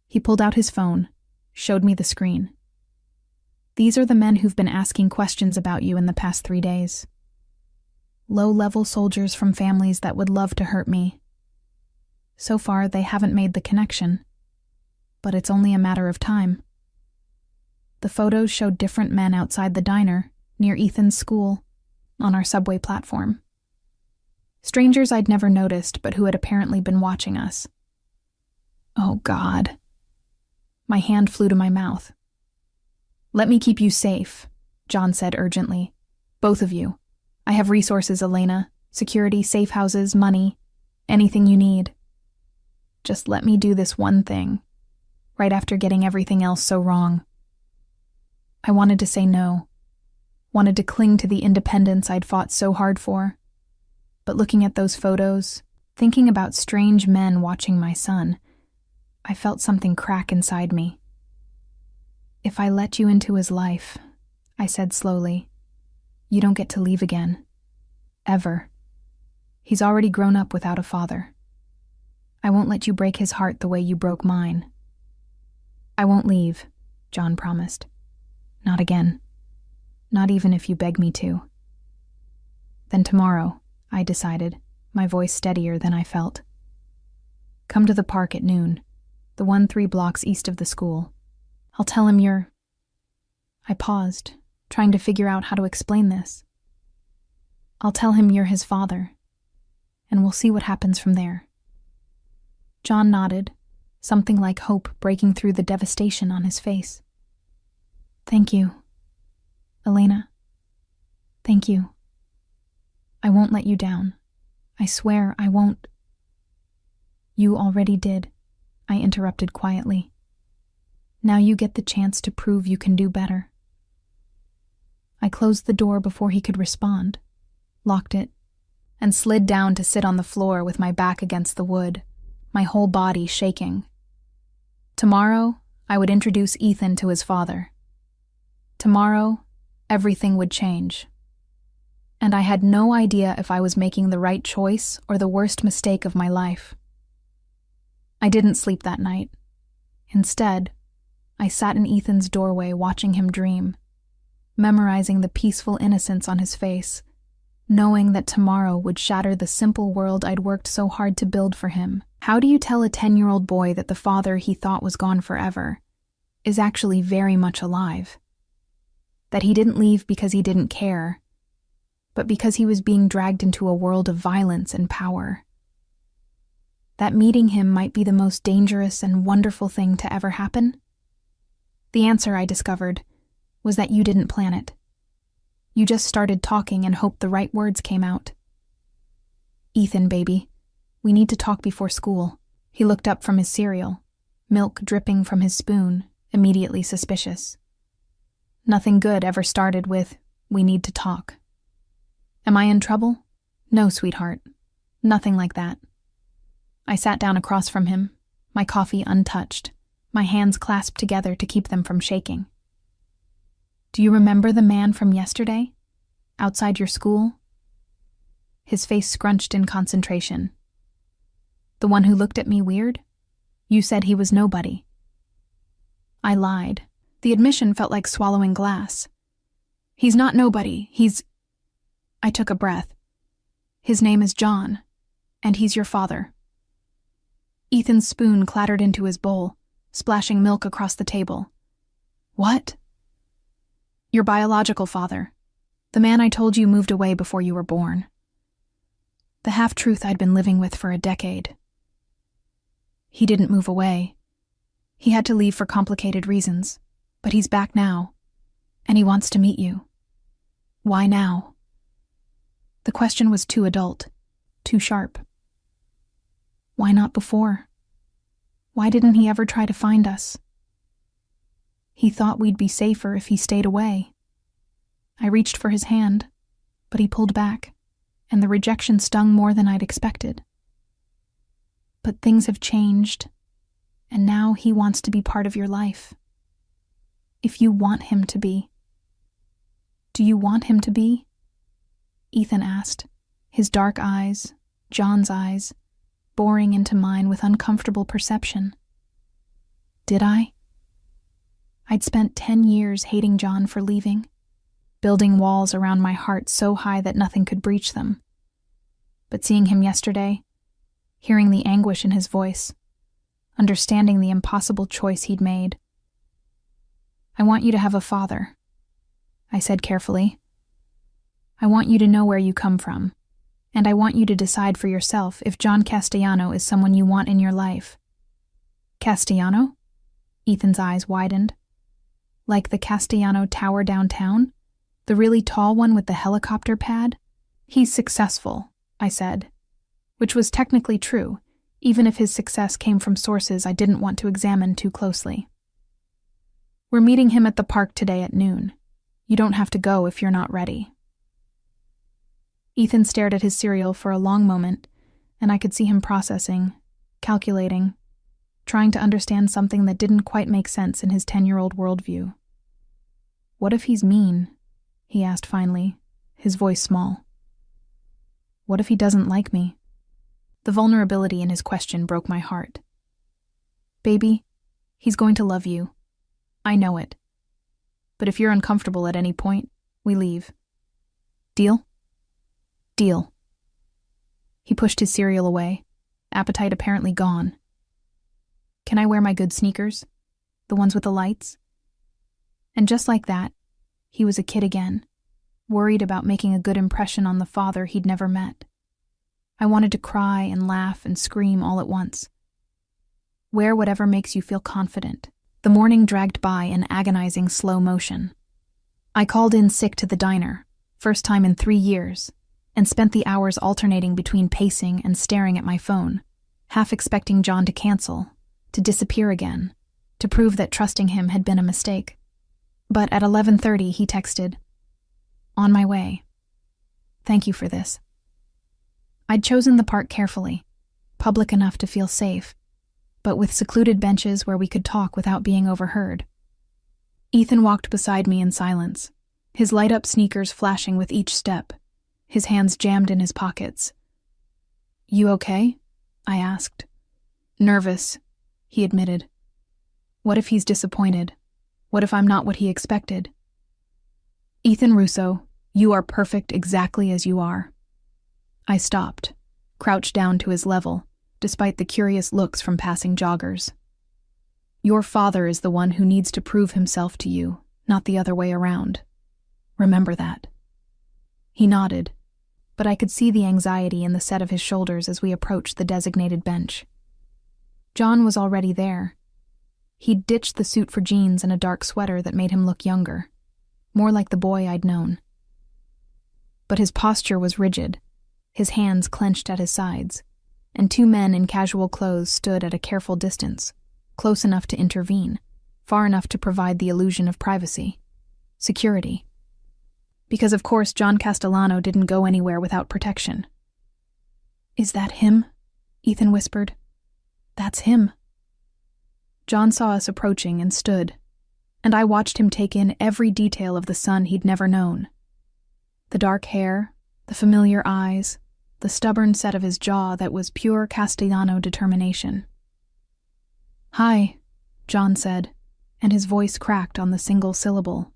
He pulled out his phone, showed me the screen. These are the men who've been asking questions about you in the past 3 days. Low-level soldiers from families that would love to hurt me. So far, they haven't made the connection, but it's only a matter of time. The photos showed different men outside the diner, near Ethan's school, on our subway platform. Strangers I'd never noticed, but who had apparently been watching us. Oh, God. My hand flew to my mouth. Let me keep you safe, John said urgently. Both of you. I have resources, Elena. Security, safe houses, money. Anything you need. Just let me do this one thing, right after getting everything else so wrong. I wanted to say no. Wanted to cling to the independence I'd fought so hard for. But looking at those photos, thinking about strange men watching my son, I felt something crack inside me. If I let you into his life, I said slowly, you don't get to leave again. Ever. He's already grown up without a father. I won't let you break his heart the way you broke mine. I won't leave, John promised. Not again. Not even if you beg me to. Then tomorrow, I decided, my voice steadier than I felt. Come to the park at noon, the one 3 blocks east of the school. I'll tell him you're... I paused, trying to figure out how to explain this. I'll tell him you're his father, and we'll see what happens from there. John nodded, something like hope breaking through the devastation on his face. Thank you, Elena. Thank you. I won't let you down. I swear I won't. You already did, I interrupted quietly. Now you get the chance to prove you can do better. I closed the door before he could respond, locked it, and slid down to sit on the floor with my back against the wood, my whole body shaking. Tomorrow, I would introduce Ethan to his father. Tomorrow, everything would change. and I had no idea if I was making the right choice or the worst mistake of my life. I didn't sleep that night. Instead, I sat in Ethan's doorway watching him dream, memorizing the peaceful innocence on his face, knowing that tomorrow would shatter the simple world I'd worked so hard to build for him. How do you tell a 10-year-old boy that the father he thought was gone forever is actually very much alive? That he didn't leave because he didn't care, but because he was being dragged into a world of violence and power? That meeting him might be the most dangerous and wonderful thing to ever happen? The answer, I discovered, was that you didn't plan it. You just started talking and hoped the right words came out. Ethan, baby, we need to talk before school. He looked up from his cereal, milk dripping from his spoon, immediately suspicious. Nothing good ever started with, we need to talk. Am I in trouble? No, sweetheart. Nothing like that. I sat down across from him, my coffee untouched, my hands clasped together to keep them from shaking. Do you remember the man from yesterday? Outside your school? His face scrunched in concentration. The one who looked at me weird? You said he was nobody. I lied. The admission felt like swallowing glass. He's not nobody, I took a breath. His name is John, and he's your father. Ethan's spoon clattered into his bowl, splashing milk across the table. What? Your biological father. The man I told you moved away before you were born. The half-truth I'd been living with for a decade. He didn't move away. He had to leave for complicated reasons, but he's back now, and he wants to meet you. Why now? The question was too adult, too sharp. Why not before? Why didn't he ever try to find us? He thought we'd be safer if he stayed away. I reached for his hand, but he pulled back, and the rejection stung more than I'd expected. But things have changed, and now he wants to be part of your life. If you want him to be. Do you want him to be? Ethan asked, his dark eyes, John's eyes, boring into mine with uncomfortable perception. Did I? I'd spent 10 years hating John for leaving, building walls around my heart so high that nothing could breach them. But seeing him yesterday, hearing the anguish in his voice, understanding the impossible choice he'd made. I want you to have a father, I said carefully. I want you to know where you come from, and I want you to decide for yourself if John Castellano is someone you want in your life. Castellano? Ethan's eyes widened. Like the Castellano Tower downtown? The really tall one with the helicopter pad? He's successful, I said, which was technically true, even if his success came from sources I didn't want to examine too closely. We're meeting him at the park today at noon. You don't have to go if you're not ready. Ethan stared at his cereal for a long moment, and I could see him processing, calculating, trying to understand something that didn't quite make sense in his 10-year-old worldview. What if he's mean? He asked finally, his voice small. What if he doesn't like me? The vulnerability in his question broke my heart. Baby, he's going to love you. I know it. But if you're uncomfortable at any point, we leave. Deal? Deal. He pushed his cereal away, appetite apparently gone. Can I wear my good sneakers? The ones with the lights? And just like that, he was a kid again, worried about making a good impression on the father he'd never met. I wanted to cry and laugh and scream all at once. Wear whatever makes you feel confident. The morning dragged by in agonizing slow motion. I called in sick to the diner, first time in 3 years, and spent the hours alternating between pacing and staring at my phone, half expecting John to cancel, to disappear again, to prove that trusting him had been a mistake. But at 11:30 he texted, "On my way. Thank you for this." I'd chosen the park carefully, public enough to feel safe, but with secluded benches where we could talk without being overheard. Ethan walked beside me in silence, his light-up sneakers flashing with each step, his hands jammed in his pockets. "You okay?" I asked. "Nervous," he admitted. "What if he's disappointed? What if I'm not what he expected?" "Ethan Russo, you are perfect exactly as you are." I stopped, crouched down to his level, despite the curious looks from passing joggers. "Your father is the one who needs to prove himself to you, not the other way around. Remember that." He nodded, but I could see the anxiety in the set of his shoulders as we approached the designated bench. John was already there. He'd ditched the suit for jeans and a dark sweater that made him look younger, more like the boy I'd known. But his posture was rigid, his hands clenched at his sides, and two men in casual clothes stood at a careful distance, close enough to intervene, far enough to provide the illusion of privacy, security. Because of course John Castellano didn't go anywhere without protection. "Is that him?" Ethan whispered. "That's him." John saw us approaching and stood, and I watched him take in every detail of the son he'd never known. The dark hair, the familiar eyes, the stubborn set of his jaw that was pure Castellano determination. "Hi," John said, and his voice cracked on the single syllable.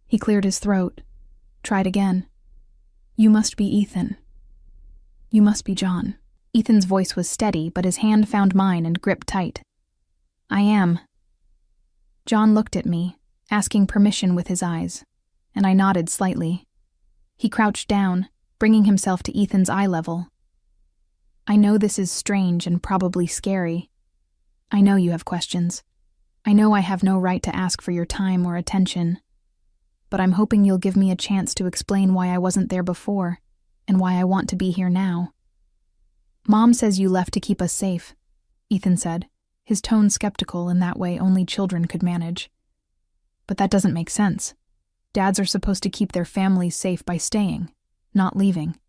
He cleared his throat, tried again. "You must be Ethan. You must be John." Ethan's voice was steady, but his hand found mine and gripped tight. "I am." John looked at me, asking permission with his eyes, and I nodded slightly. He crouched down, bringing himself to Ethan's eye level. "I know this is strange and probably scary. I know you have questions. I know I have no right to ask for your time or attention. But I'm hoping you'll give me a chance to explain why I wasn't there before, and why I want to be here now." "Mom says you left to keep us safe," Ethan said, his tone skeptical in that way only children could manage. "But that doesn't make sense. Dads are supposed to keep their families safe by staying, not leaving."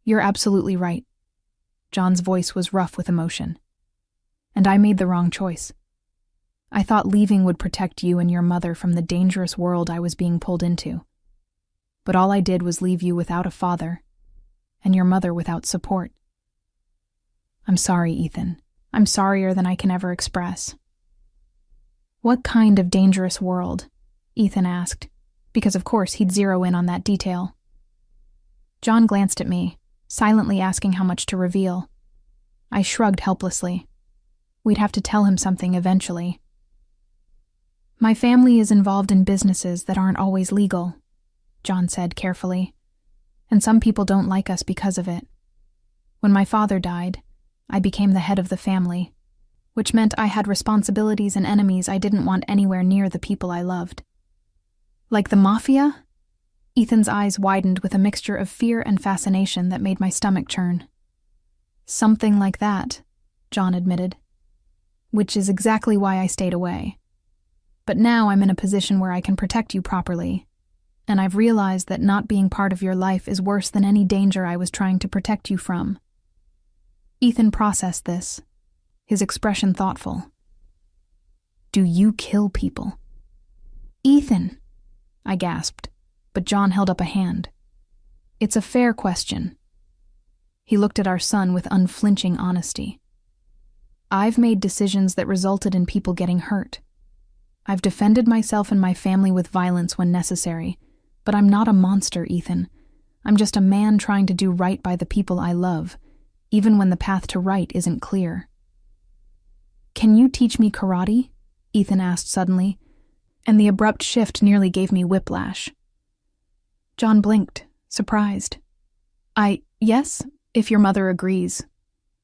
"You're absolutely right." John's voice was rough with emotion. "And I made the wrong choice. I thought leaving would protect you and your mother from the dangerous world I was being pulled into. But all I did was leave you without a father, and your mother without support. I'm sorry, Ethan. I'm sorrier than I can ever express." "What kind of dangerous world?" Ethan asked, because of course he'd zero in on that detail. John glanced at me, silently asking how much to reveal. I shrugged helplessly. We'd have to tell him something eventually. "My family is involved in businesses that aren't always legal," John said carefully, "and some people don't like us because of it. When my father died, I became the head of the family, which meant I had responsibilities and enemies I didn't want anywhere near the people I loved." "Like the Mafia?" Ethan's eyes widened with a mixture of fear and fascination that made my stomach churn. "Something like that," John admitted. "Which is exactly why I stayed away. But now I'm in a position where I can protect you properly, and I've realized that not being part of your life is worse than any danger I was trying to protect you from." Ethan processed this, his expression thoughtful. "Do you kill people?" "Ethan!" I gasped, but John held up a hand. "It's a fair question." He looked at our son with unflinching honesty. "I've made decisions that resulted in people getting hurt. I've defended myself and my family with violence when necessary, but I'm not a monster, Ethan. I'm just a man trying to do right by the people I love, even when the path to right isn't clear." "Can you teach me karate?" Ethan asked suddenly, and the abrupt shift nearly gave me whiplash. John blinked, surprised. Yes, if your mother agrees,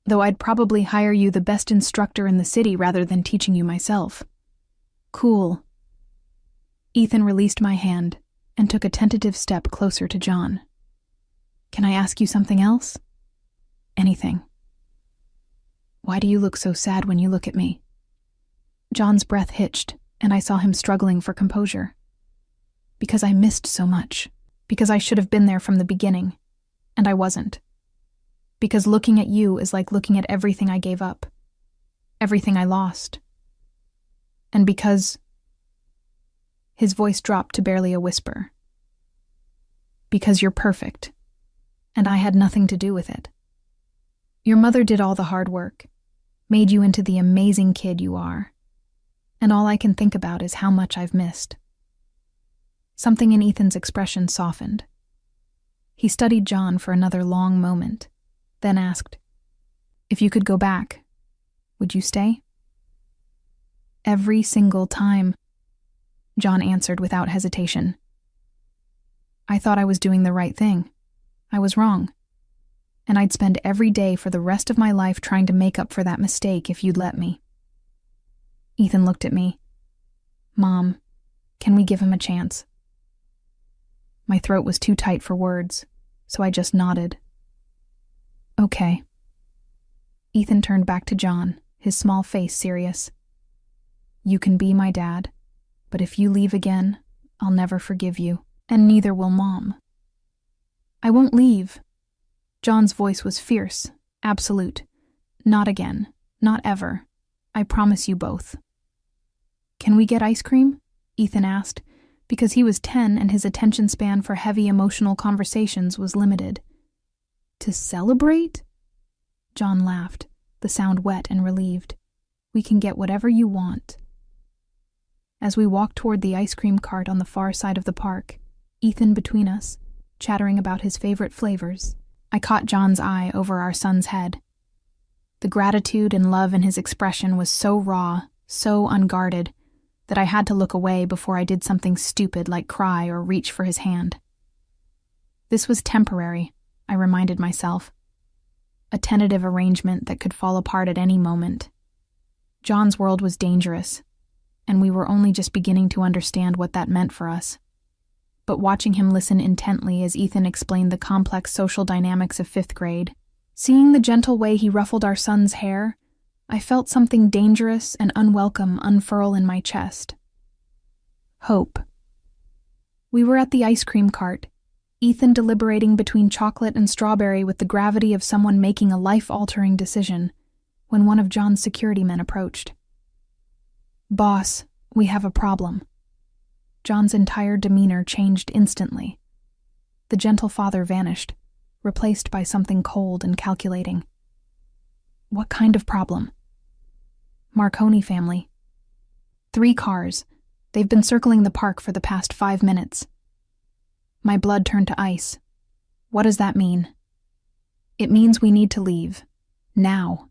though I'd probably hire you the best instructor in the city rather than teaching you myself." "Cool." Ethan released my hand and took a tentative step closer to John. "Can I ask you something else?" "Anything." "Why do you look so sad when you look at me?" John's breath hitched, and I saw him struggling for composure. "Because I missed so much. Because I should have been there from the beginning, and I wasn't. Because looking at you is like looking at everything I gave up, everything I lost. And because..." His voice dropped to barely a whisper. Because you're perfect, and I had nothing to do with it. Your mother did all the hard work, made you into the amazing kid you are, and all I can think about is how much I've missed." Something in Ethan's expression softened. He studied John for another long moment, then asked, "If you could go back, would you stay?" "Every single time," John answered without hesitation. "I thought I was doing the right thing. I was wrong. And I'd spend every day for the rest of my life trying to make up for that mistake if you'd let me." Ethan looked at me. "Mom, can we give him a chance?" My throat was too tight for words, so I just nodded. "Okay." Ethan turned back to John, his small face serious. "You can be my dad, but if you leave again, I'll never forgive you, and neither will Mom." "I won't leave." John's voice was fierce, absolute. "Not again, not ever. I promise you both." "Can we get ice cream?" Ethan asked, because he was 10 and his attention span for heavy emotional conversations was limited. "To celebrate?" John laughed, the sound wet and relieved. "We can get whatever you want." As we walked toward the ice cream cart on the far side of the park, Ethan between us, chattering about his favorite flavors, I caught John's eye over our son's head. The gratitude and love in his expression was so raw, so unguarded, that I had to look away before I did something stupid like cry or reach for his hand. This was temporary, I reminded myself. A tentative arrangement that could fall apart at any moment. John's world was dangerous, and we were only just beginning to understand what that meant for us. But watching him listen intently as Ethan explained the complex social dynamics of 5th grade, seeing the gentle way he ruffled our son's hair, I felt something dangerous and unwelcome unfurl in my chest. Hope. We were at the ice cream cart, Ethan deliberating between chocolate and strawberry with the gravity of someone making a life-altering decision, when one of John's security men approached. "Boss, we have a problem." John's entire demeanor changed instantly. The gentle father vanished, replaced by something cold and calculating. "What kind of problem?" "Marconi family. 3 cars. They've been circling the park for the past 5 minutes." My blood turned to ice. "What does that mean?" "It means we need to leave. Now."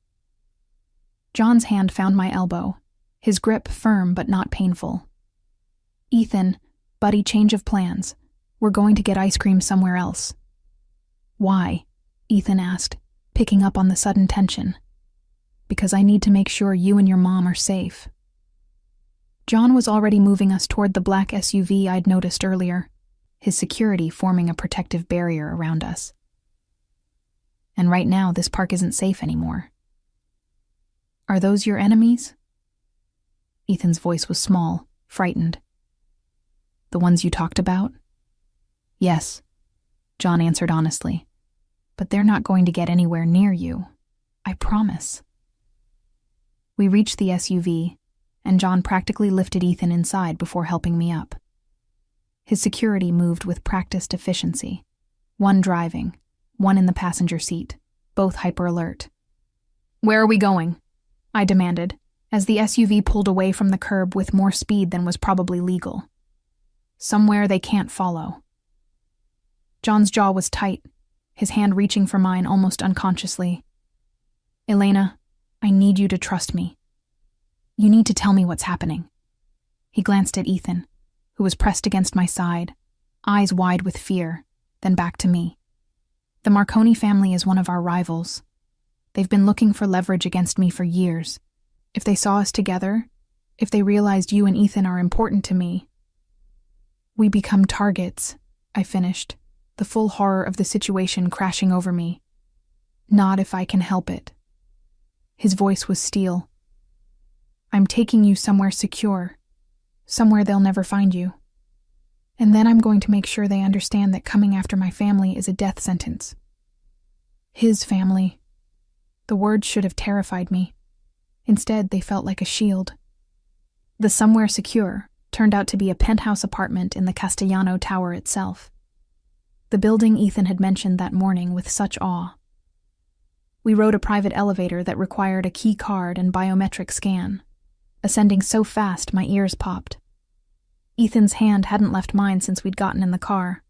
John's hand found my elbow, his grip firm but not painful. "Ethan, buddy, change of plans. We're going to get ice cream somewhere else." "Why?" Ethan asked, picking up on the sudden tension. "Because I need to make sure you and your mom are safe." John was already moving us toward the black SUV I'd noticed earlier, his security forming a protective barrier around us. "And right now, this park isn't safe anymore." "Are those your enemies?" Ethan's voice was small, frightened. "The ones you talked about?" "Yes," John answered honestly. "But they're not going to get anywhere near you. I promise." We reached the SUV, and John practically lifted Ethan inside before helping me up. His security moved with practiced efficiency. One driving, one in the passenger seat, both hyper-alert. "Where are we going?" I demanded, as the SUV pulled away from the curb with more speed than was probably legal. "Somewhere they can't follow." John's jaw was tight, his hand reaching for mine almost unconsciously. "Elena, I need you to trust me. You need to tell me what's happening." He glanced at Ethan, who was pressed against my side, eyes wide with fear, then back to me. "The Marconi family is one of our rivals. They've been looking for leverage against me for years. If they saw us together, if they realized you and Ethan are important to me, we become targets," I finished, the full horror of the situation crashing over me. "Not if I can help it." His voice was steel. "I'm taking you somewhere secure, somewhere they'll never find you. And then I'm going to make sure they understand that coming after my family is a death sentence." His family. The words should have terrified me. Instead, they felt like a shield. The somewhere secure turned out to be a penthouse apartment in the Castellano Tower itself. The building Ethan had mentioned that morning with such awe. We rode a private elevator that required a key card and biometric scan, ascending so fast my ears popped. Ethan's hand hadn't left mine since we'd gotten in the car.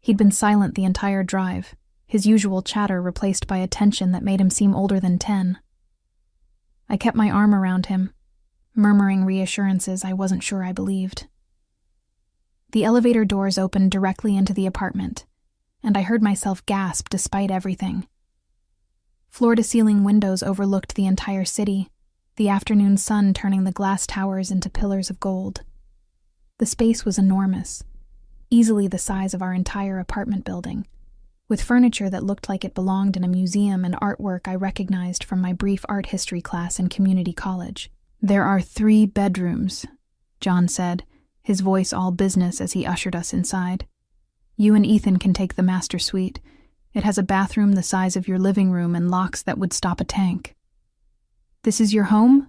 He'd been silent the entire drive, his usual chatter replaced by a tension that made him seem older than 10. I kept my arm around him, murmuring reassurances I wasn't sure I believed. The elevator doors opened directly into the apartment, and I heard myself gasp despite everything. Floor-to-ceiling windows overlooked the entire city, the afternoon sun turning the glass towers into pillars of gold. The space was enormous, easily the size of our entire apartment building, with furniture that looked like it belonged in a museum and artwork I recognized from my brief art history class in community college. "There are 3 bedrooms," John said, his voice all business as he ushered us inside. "You and Ethan can take the master suite. It has a bathroom the size of your living room and locks that would stop a tank." "This is your home?"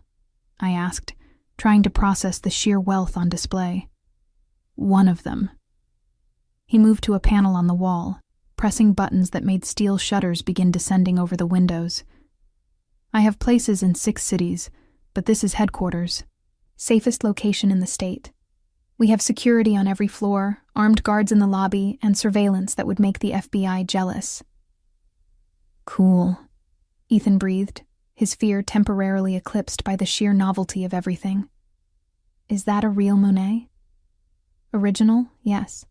I asked, trying to process the sheer wealth on display. "One of them." He moved to a panel on the wall, pressing buttons that made steel shutters begin descending over the windows. "I have places in 6 cities, but this is headquarters. Safest location in the state. We have security on every floor, armed guards in the lobby, and surveillance that would make the FBI jealous." "Cool," Ethan breathed, his fear temporarily eclipsed by the sheer novelty of everything. "Is that a real Monet?" "Original, yes."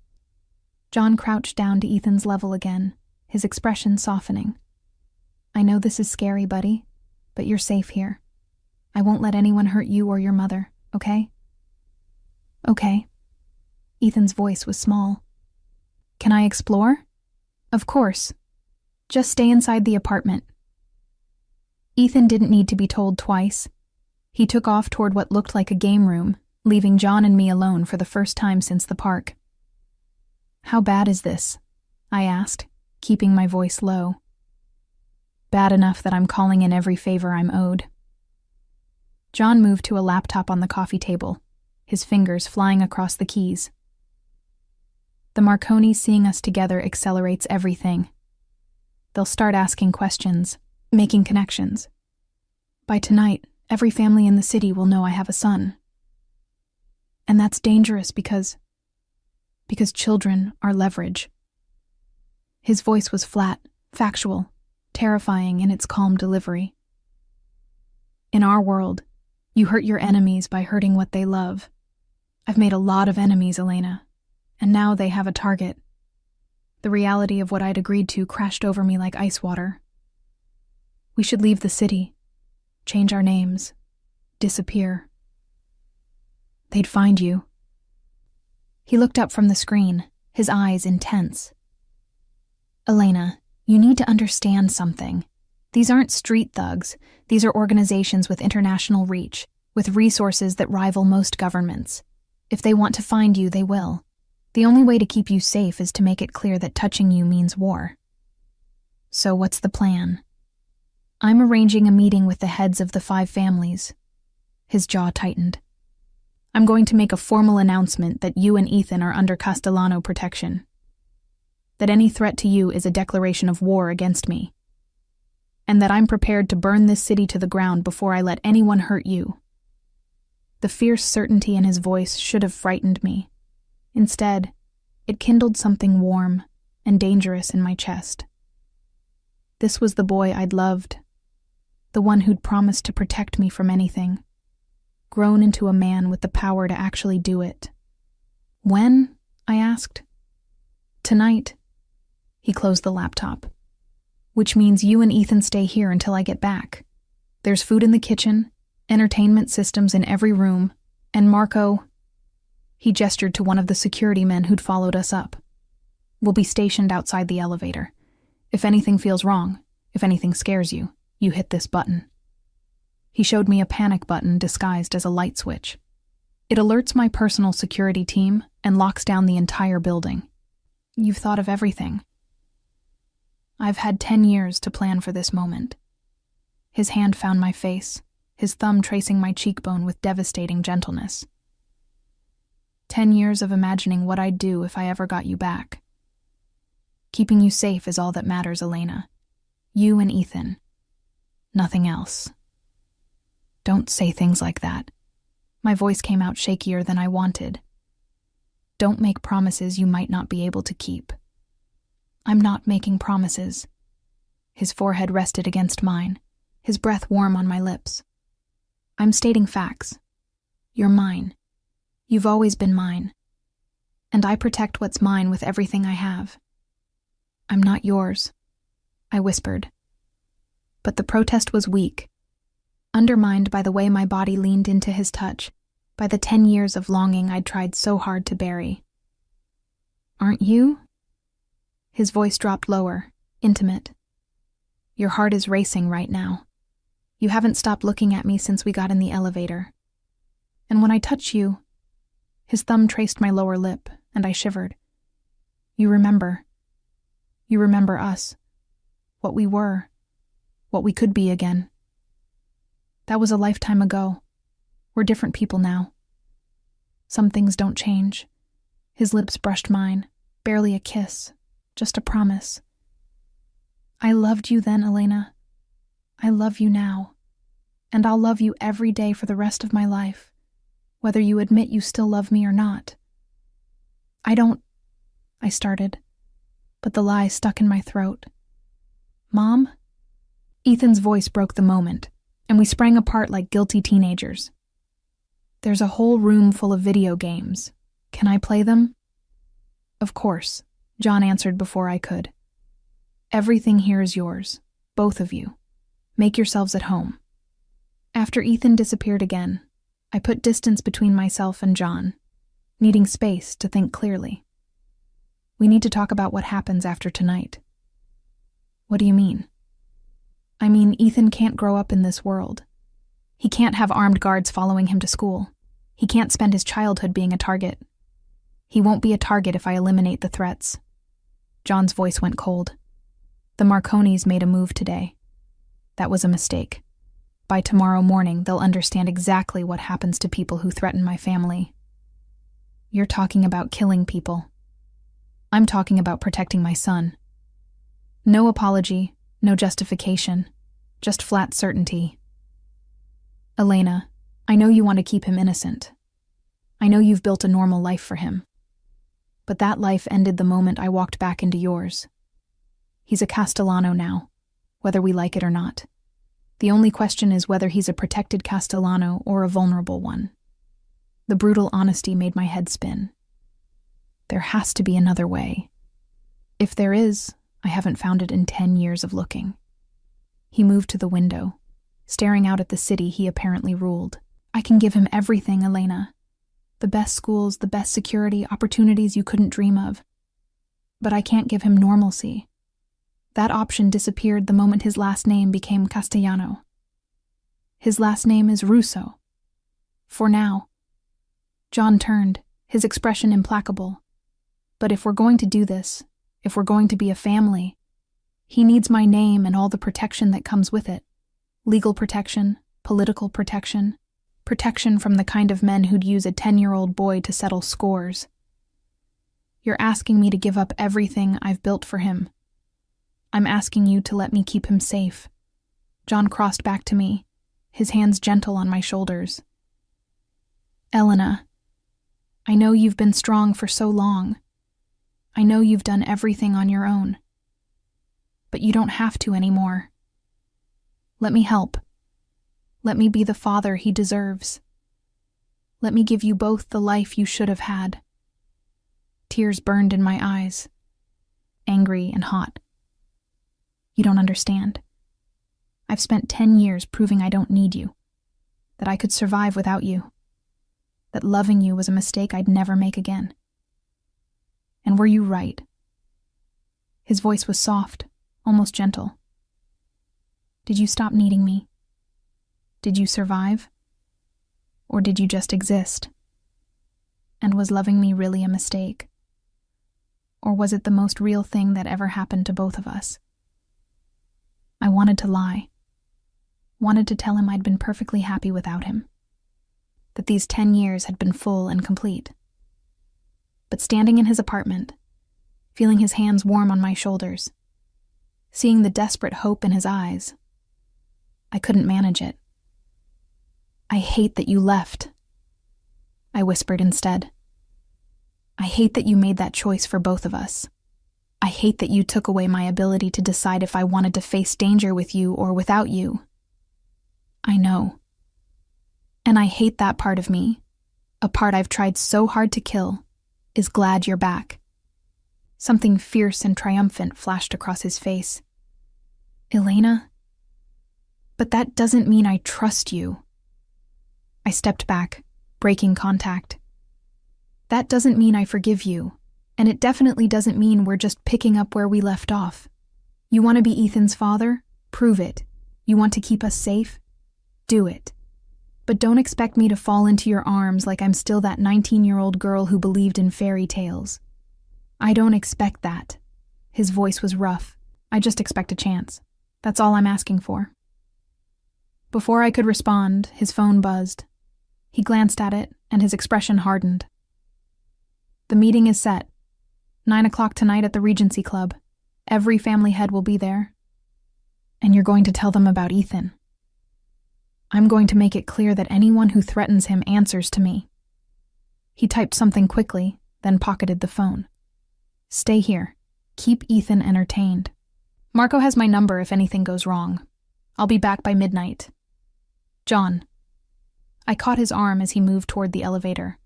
John crouched down to Ethan's level again, his expression softening. "I know this is scary, buddy, but you're safe here. I won't let anyone hurt you or your mother, okay?" "Okay." Ethan's voice was small. "Can I explore?" "Of course. Just stay inside the apartment." Ethan didn't need to be told twice. He took off toward what looked like a game room, leaving John and me alone for the first time since the park. "How bad is this?" I asked, keeping my voice low. "Bad enough that I'm calling in every favor I'm owed." John moved to a laptop on the coffee table, his fingers flying across the keys. "The Marconi seeing us together accelerates everything. They'll start asking questions, making connections. By tonight, every family in the city will know I have a son. And that's dangerous because children are leverage." His voice was flat, factual, terrifying in its calm delivery. "In our world, you hurt your enemies by hurting what they love. I've made a lot of enemies, Elena, and now they have a target. The reality of what I'd agreed to crashed over me like ice water. We should leave the city, change our names, disappear. They'd find you." He looked up from the screen, his eyes intense. "Elena, you need to understand something. These aren't street thugs. These are organizations with international reach, with resources that rival most governments. If they want to find you, they will. The only way to keep you safe is to make it clear that touching you means war." "So what's the plan?" "I'm arranging a meeting with the heads of the 5 families." His jaw tightened. "I'm going to make a formal announcement that you and Ethan are under Castellano protection. That any threat to you is a declaration of war against me. And that I'm prepared to burn this city to the ground before I let anyone hurt you." The fierce certainty in his voice should have frightened me. Instead, it kindled something warm and dangerous in my chest. This was the boy I'd loved, the one who'd promised to protect me from anything, grown into a man with the power to actually do it. "When?" I asked. "Tonight." He closed the laptop. "Which means you and Ethan stay here until I get back. There's food in the kitchen, entertainment systems in every room, and Marco—" He gestured to one of the security men who'd followed us up. "Will be stationed outside the elevator. If anything feels wrong, if anything scares you, you hit this button." He showed me a panic button disguised as a light switch. "It alerts my personal security team and locks down the entire building." "You've thought of everything." "I've had 10 years to plan for this moment." His hand found my face, his thumb tracing my cheekbone with devastating gentleness. 10 years of imagining what I'd do if I ever got you back. Keeping you safe is all that matters, Elena. You and Ethan. Nothing else. Don't say things like that. My voice came out shakier than I wanted. Don't make promises you might not be able to keep. I'm not making promises. His forehead rested against mine, his breath warm on my lips. I'm stating facts. You're mine. You've always been mine. And I protect what's mine with everything I have. I'm not yours, I whispered. But the protest was weak, undermined by the way my body leaned into his touch, by the 10 years of longing I'd tried so hard to bury. Aren't you? His voice dropped lower, intimate. Your heart is racing right now. You haven't stopped looking at me since we got in the elevator. And when I touch you, his thumb traced my lower lip, and I shivered. You remember. You remember us. What we were. What we could be again. That was a lifetime ago. We're different people now. Some things don't change. His lips brushed mine, barely a kiss, just a promise. I loved you then, Elena. I love you now. And I'll love you every day for the rest of my life, whether you admit you still love me or not. I started, but the lie stuck in my throat. Mom? Ethan's voice broke the moment, and we sprang apart like guilty teenagers. There's a whole room full of video games. Can I play them? Of course, John answered before I could. Everything here is yours, both of you. Make yourselves at home. After Ethan disappeared again, I put distance between myself and John, needing space to think clearly. We need to talk about what happens after tonight. What do you mean? I mean, Ethan can't grow up in this world. He can't have armed guards following him to school. He can't spend his childhood being a target. He won't be a target if I eliminate the threats. John's voice went cold. The Marconis made a move today. That was a mistake. By tomorrow morning, they'll understand exactly what happens to people who threaten my family. You're talking about killing people. I'm talking about protecting my son. No apology, no justification, just flat certainty. Elena, I know you want to keep him innocent. I know you've built a normal life for him. But that life ended the moment I walked back into yours. He's a Castellano now, whether we like it or not. The only question is whether he's a protected Castellano or a vulnerable one. The brutal honesty made my head spin. There has to be another way. If there is, I haven't found it in 10 years of looking. He moved to the window, staring out at the city he apparently ruled. I can give him everything, Elena. The best schools, the best security, opportunities you couldn't dream of. But I can't give him normalcy. That option disappeared the moment his last name became Castellano. His last name is Russo. For now. John turned, his expression implacable. But if we're going to do this, if we're going to be a family, he needs my name and all the protection that comes with it. Legal protection, political protection, protection from the kind of men who'd use a 10-year-old boy to settle scores. You're asking me to give up everything I've built for him. I'm asking you to let me keep him safe. John crossed back to me, his hands gentle on my shoulders. Elena, I know you've been strong for so long. I know you've done everything on your own. But you don't have to anymore. Let me help. Let me be the father he deserves. Let me give you both the life you should have had. Tears burned in my eyes, angry and hot. You don't understand. I've spent 10 years proving I don't need you, that I could survive without you, that loving you was a mistake I'd never make again. And were you right? His voice was soft, almost gentle. Did you stop needing me? Did you survive? Or did you just exist? And was loving me really a mistake? Or was it the most real thing that ever happened to both of us? I wanted to lie. Wanted to tell him I'd been perfectly happy without him. That these 10 years had been full and complete. But standing in his apartment, feeling his hands warm on my shoulders, seeing the desperate hope in his eyes. I couldn't manage it. "I hate that you left," I whispered instead. "I hate that you made that choice for both of us. I hate that you took away my ability to decide if I wanted to face danger with you or without you." "I know. And I hate that part of me, a part I've tried so hard to kill, is glad you're back." Something fierce and triumphant flashed across his face. "Elena? But that doesn't mean I trust you." I stepped back, breaking contact. "That doesn't mean I forgive you, and it definitely doesn't mean we're just picking up where we left off. You want to be Ethan's father? Prove it. You want to keep us safe? Do it. But don't expect me to fall into your arms like I'm still that 19-year-old girl who believed in fairy tales. I don't expect that." His voice was rough. "I just expect a chance. That's all I'm asking for." Before I could respond, his phone buzzed. He glanced at it, and his expression hardened. "The meeting is set. 9 o'clock tonight at the Regency Club. Every family head will be there. And you're going to tell them about Ethan. I'm going to make it clear that anyone who threatens him answers to me." He typed something quickly, then pocketed the phone. "Stay here. Keep Ethan entertained. Marco has my number if anything goes wrong. I'll be back by midnight. John." I caught his arm as he moved toward the elevator.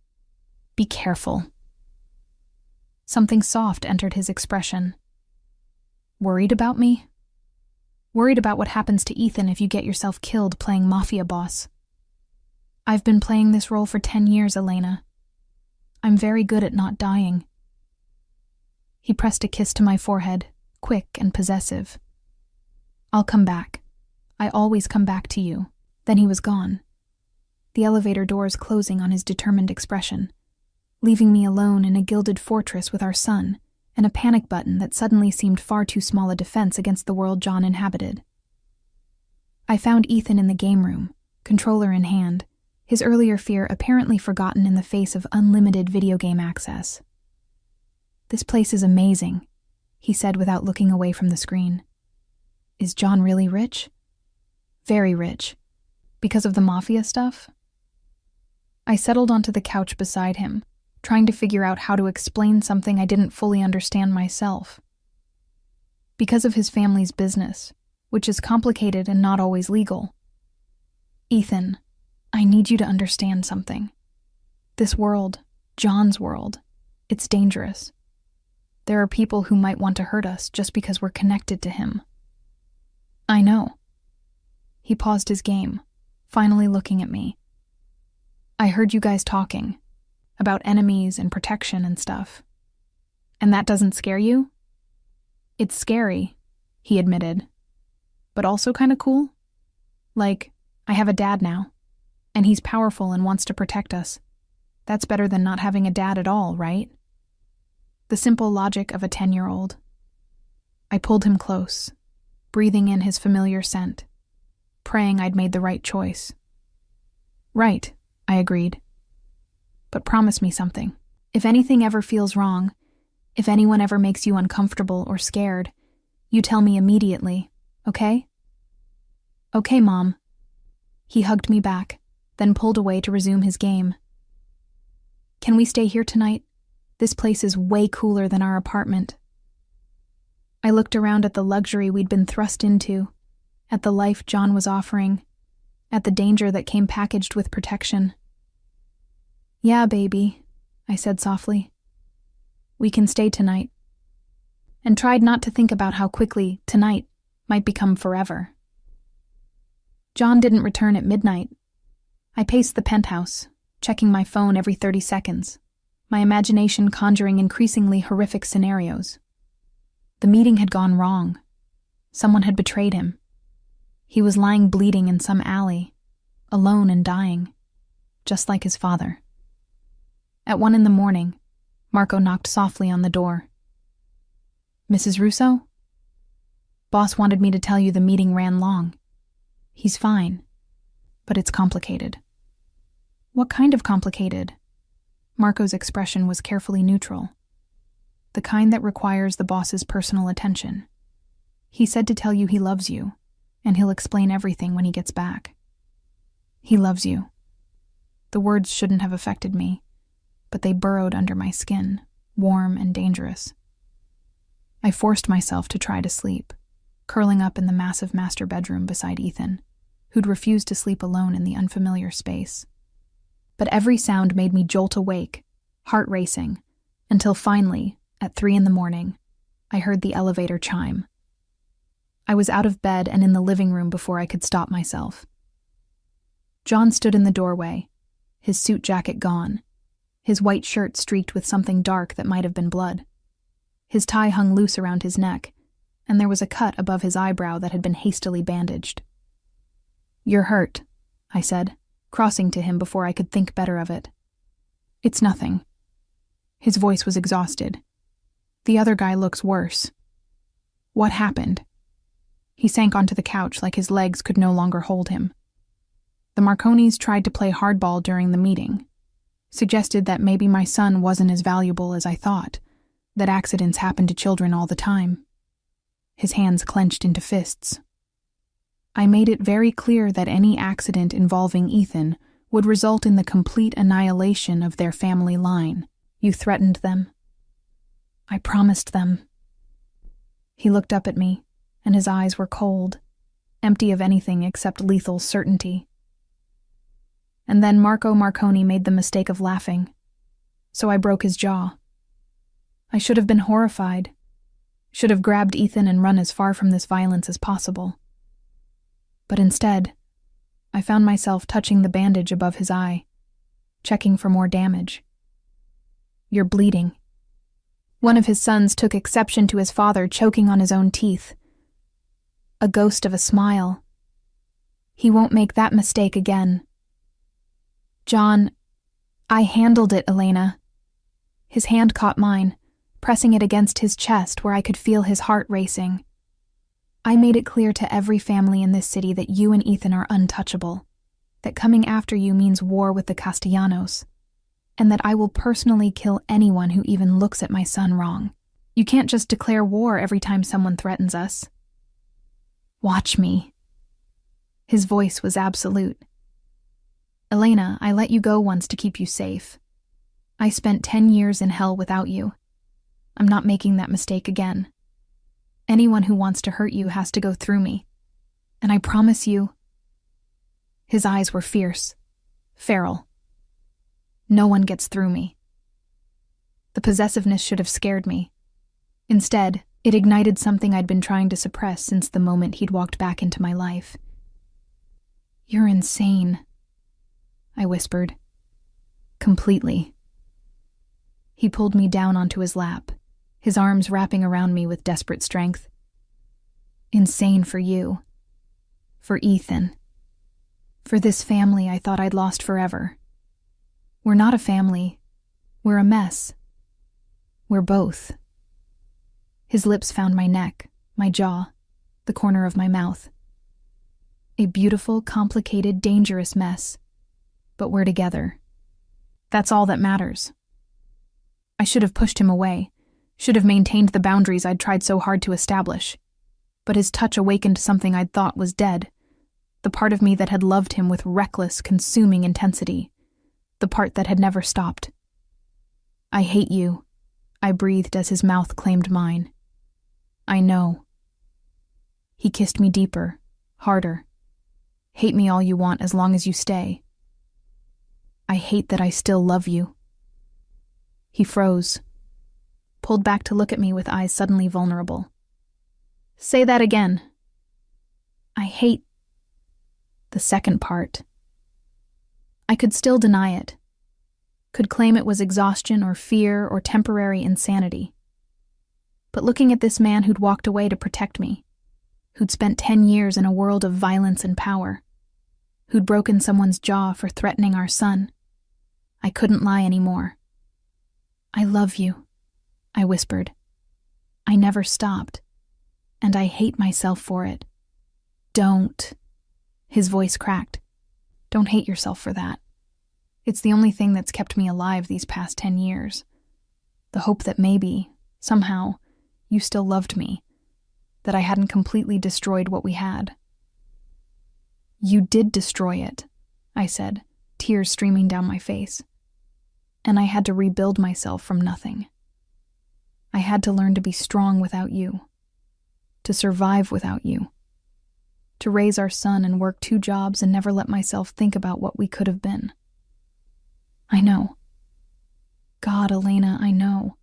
"Be careful." Something soft entered his expression. "Worried about me? Worried about what happens to Ethan if you get yourself killed playing Mafia boss. I've been playing this role for 10 years, Elena. I'm very good at not dying." He pressed a kiss to my forehead, quick and possessive. "I'll come back. I always come back to you." Then he was gone, the elevator doors closing on his determined expression, leaving me alone in a gilded fortress with our son and a panic button that suddenly seemed far too small a defense against the world John inhabited. I found Ethan in the game room, controller in hand, his earlier fear apparently forgotten in the face of unlimited video game access. "This place is amazing," he said without looking away from the screen. "Is John really rich?" "Very rich. Because of the Mafia stuff?" I settled onto the couch beside him, trying to figure out how to explain something I didn't fully understand myself. "Because of his family's business, which is complicated and not always legal." "Ethan, I need you to understand something. This world, John's world, it's dangerous. There are people who might want to hurt us just because we're connected to him." "I know." He paused his game, finally looking at me. "I heard you guys talking about enemies and protection and stuff. And that doesn't scare you?" "It's scary," he admitted, "but also kind of cool. Like, I have a dad now, and he's powerful and wants to protect us. That's better than not having a dad at all, right?" The simple logic of a 10-year-old. I pulled him close, breathing in his familiar scent, praying I'd made the right choice. "Right," I agreed. "But promise me something. If anything ever feels wrong, if anyone ever makes you uncomfortable or scared, you tell me immediately, okay?" "Okay, Mom." He hugged me back, then pulled away to resume his game. "Can we stay here tonight? This place is way cooler than our apartment." I looked around at the luxury we'd been thrust into, at the life John was offering, at the danger that came packaged with protection. "Yeah, baby," I said softly. "We can stay tonight." And tried not to think about how quickly tonight might become forever. John didn't return at midnight. I paced the penthouse, checking my phone every 30 seconds, my imagination conjuring increasingly horrific scenarios. The meeting had gone wrong. Someone had betrayed him. He was lying bleeding in some alley, alone and dying, just like his father. At 1 a.m, Marco knocked softly on the door. "Mrs. Russo?" "Boss wanted me to tell you the meeting ran long. He's fine, but it's complicated." "What kind of complicated?" Marco's expression was carefully neutral. the kind that requires the boss's personal attention. He said to tell you he loves you, and he'll explain everything when he gets back. He loves you. The words shouldn't have affected me, but they burrowed under my skin, warm and dangerous. I forced myself to try to sleep, curling up in the massive master bedroom beside Ethan, who'd refused to sleep alone in the unfamiliar space. But every sound made me jolt awake, heart racing, until finally, at 3 a.m, I heard the elevator chime. I was out of bed and in the living room before I could stop myself. John stood in the doorway, his suit jacket gone, his white shirt streaked with something dark that might have been blood. His tie hung loose around his neck, and there was a cut above his eyebrow that had been hastily bandaged. "You're hurt," I said, crossing to him before I could think better of it. "It's nothing." His voice was exhausted. "The other guy looks worse." "What happened?" He sank onto the couch like his legs could no longer hold him. "The Marconis tried to play hardball during the meeting. Suggested that maybe my son wasn't as valuable as I thought, that accidents happen to children all the time." His hands clenched into fists. "I made it very clear that any accident involving Ethan would result in the complete annihilation of their family line. You threatened them." "I promised them." He looked up at me, and his eyes were cold, empty of anything except lethal certainty. And then Marco Marconi made the mistake of laughing, so I broke his jaw. I should have been horrified, should have grabbed Ethan and run as far from this violence as possible. But instead, I found myself touching the bandage above his eye, checking for more damage. "You're bleeding." One of his sons took exception to his father choking on his own teeth. A ghost of a smile. "He won't make that mistake again." "John, I handled it, Elena." His hand caught mine, pressing it against his chest where I could feel his heart racing. "I made it clear to every family in this city that you and Ethan are untouchable, that coming after you means war with the Castellanos, and that I will personally kill anyone who even looks at my son wrong. You can't just declare war every time someone threatens us." "Watch me." His voice was absolute. "Elena, I let you go once to keep you safe. I spent 10 years in hell without you. I'm not making that mistake again. Anyone who wants to hurt you has to go through me. And I promise you..." His eyes were fierce, feral. "No one gets through me." The possessiveness should have scared me. Instead, it ignited something I'd been trying to suppress since the moment he'd walked back into my life. "You're insane," I whispered. "Completely." He pulled me down onto his lap, his arms wrapping around me with desperate strength. "Insane for you. For Ethan. For this family I thought I'd lost forever. We're not a family. We're a mess. We're both." His lips found my neck, my jaw, the corner of my mouth. "A beautiful, complicated, dangerous mess. But we're together. That's all that matters." I should have pushed him away, should have maintained the boundaries I'd tried so hard to establish. But his touch awakened something I'd thought was dead, the part of me that had loved him with reckless, consuming intensity, the part that had never stopped. "I hate you," I breathed as his mouth claimed mine. "I know." He kissed me deeper, harder. "Hate me all you want as long as you stay. I hate that I still love you." He froze, pulled back to look at me with eyes suddenly vulnerable. "Say that again." "I hate..." The second part. I could still deny it, could claim it was exhaustion or fear or temporary insanity. But looking at this man who'd walked away to protect me, who'd spent 10 years in a world of violence and power, who'd broken someone's jaw for threatening our son, I couldn't lie anymore. "I love you," I whispered. "I never stopped, and I hate myself for it." "Don't." His voice cracked. "Don't hate yourself for that. It's the only thing that's kept me alive these past 10 years. The hope that maybe, somehow, you still loved me, that I hadn't completely destroyed what we had. You did destroy it, I said, tears streaming down my face. And I had to rebuild myself from nothing. I had to learn to be strong without you, to survive without you, to raise our son and work 2 jobs and never let myself think about what we could have been. I know. God, Elena, I know.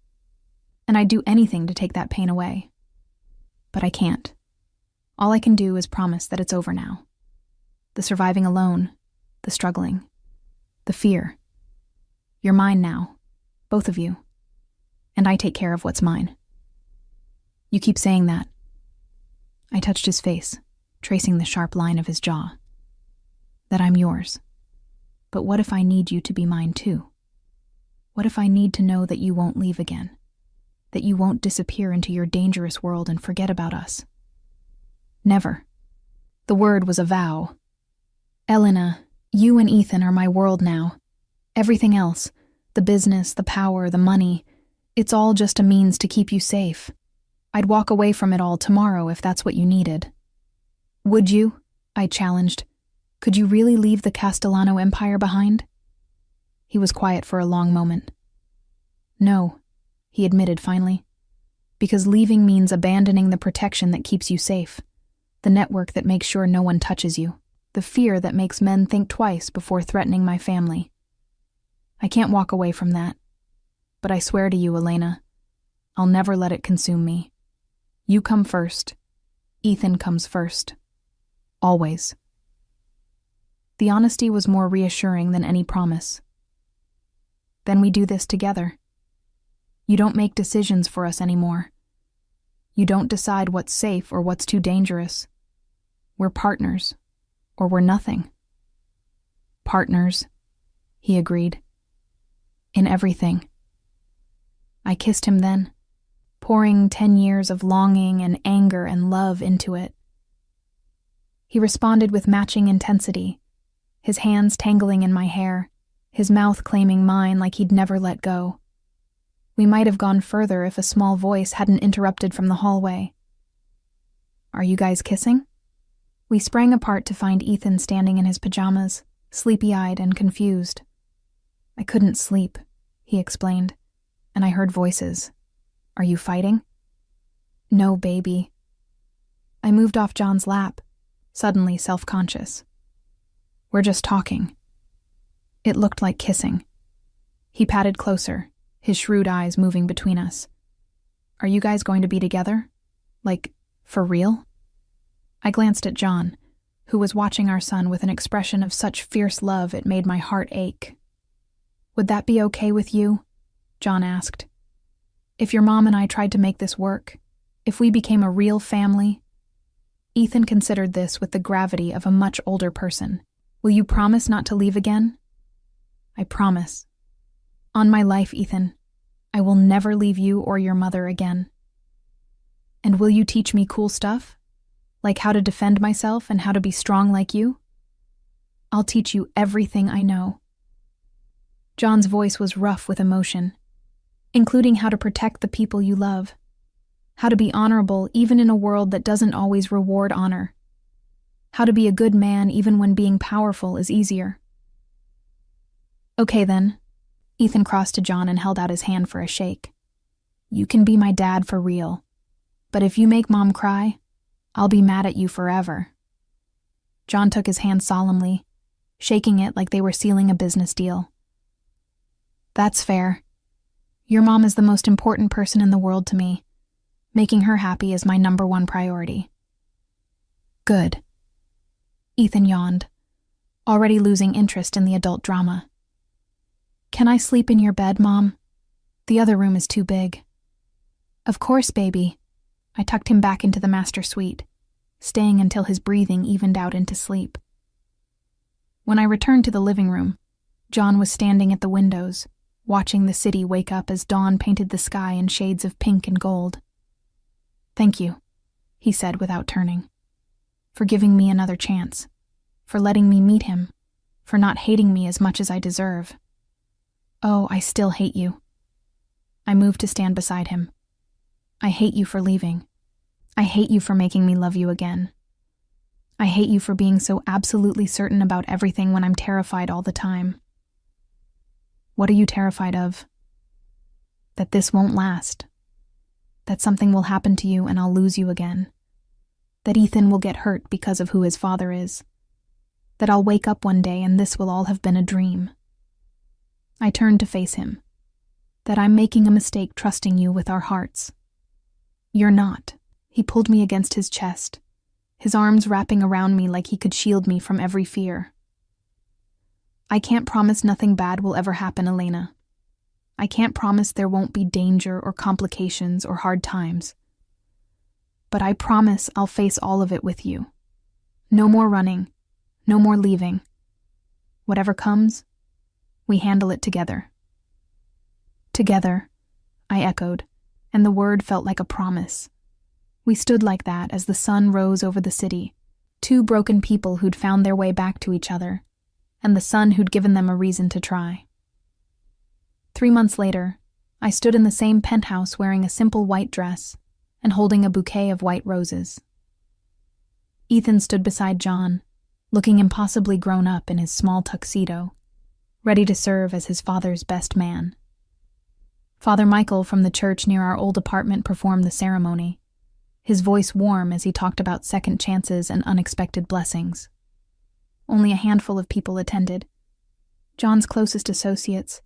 And I'd do anything to take that pain away. But I can't. All I can do is promise that it's over now. The surviving alone, the struggling, the fear. You're mine now, both of you. And I take care of what's mine. You keep saying that. I touched his face, tracing the sharp line of his jaw. That I'm yours. But what if I need you to be mine too? What if I need to know that you won't leave again? That you won't disappear into your dangerous world and forget about us? Never. The word was a vow. Elena, you and Ethan are my world now. Everything else, the business, the power, the money, it's all just a means to keep you safe. I'd walk away from it all tomorrow if that's what you needed. Would you? I challenged. Could you really leave the Castellano Empire behind? He was quiet for a long moment. No, he admitted finally. Because leaving means abandoning the protection that keeps you safe, the network that makes sure no one touches you, the fear that makes men think twice before threatening my family. I can't walk away from that. But I swear to you, Elena, I'll never let it consume me. You come first. Ethan comes first. Always. The honesty was more reassuring than any promise. Then we do this together. You don't make decisions for us anymore. You don't decide what's safe or what's too dangerous. We're partners, or we're nothing. Partners, he agreed. In everything. I kissed him then, pouring 10 years of longing and anger and love into it. He responded with matching intensity, his hands tangling in my hair, his mouth claiming mine like he'd never let go. We might have gone further if a small voice hadn't interrupted from the hallway. Are you guys kissing? We sprang apart to find Ethan standing in his pajamas, sleepy-eyed and confused. I couldn't sleep, he explained. And I heard voices. Are you fighting? No, baby. I moved off John's lap, suddenly self-conscious. We're just talking. It looked like kissing. He patted closer, his shrewd eyes moving between us. Are you guys going to be together? Like, for real? I glanced at John, who was watching our son with an expression of such fierce love it made my heart ache. Would that be okay with you? John asked. If your mom and I tried to make this work, if we became a real family? Ethan considered this with the gravity of a much older person. Will you promise not to leave again? I promise. On my life, Ethan, I will never leave you or your mother again. And will you teach me cool stuff? Like how to defend myself and how to be strong like you? I'll teach you everything I know. John's voice was rough with emotion, including how to protect the people you love, how to be honorable even in a world that doesn't always reward honor, how to be a good man even when being powerful is easier. Okay then, Ethan crossed to John and held out his hand for a shake. You can be my dad for real, but if you make Mom cry, I'll be mad at you forever. John took his hand solemnly, shaking it like they were sealing a business deal. That's fair. Your mom is the most important person in the world to me. Making her happy is my #1 priority. Good. Ethan yawned, already losing interest in the adult drama. Can I sleep in your bed, Mom? The other room is too big. Of course, baby. I tucked him back into the master suite, staying until his breathing evened out into sleep. When I returned to the living room, John was standing at the windows, watching the city wake up as dawn painted the sky in shades of pink and gold. Thank you, he said without turning, for giving me another chance, for letting me meet him, for not hating me as much as I deserve. Oh, I still hate you. I moved to stand beside him, I hate you for leaving. I hate you for making me love you again. I hate you for being so absolutely certain about everything when I'm terrified all the time. What are you terrified of? That this won't last. That something will happen to you and I'll lose you again. That Ethan will get hurt because of who his father is. That I'll wake up one day and this will all have been a dream. I turned to face him. That I'm making a mistake trusting you with our hearts. You're not. He pulled me against his chest, his arms wrapping around me like he could shield me from every fear. I can't promise nothing bad will ever happen, Elena. I can't promise there won't be danger or complications or hard times. But I promise I'll face all of it with you. No more running, no more leaving. Whatever comes, we handle it together. Together, I echoed, and the word felt like a promise. We stood like that as the sun rose over the city, two broken people who'd found their way back to each other, and the sun who'd given them a reason to try. 3 months later, I stood in the same penthouse wearing a simple white dress and holding a bouquet of white roses. Ethan stood beside John, looking impossibly grown up in his small tuxedo, ready to serve as his father's best man. Father Michael from the church near our old apartment performed the ceremony, his voice warm as he talked about second chances and unexpected blessings. Only a handful of people attended. John's closest associates,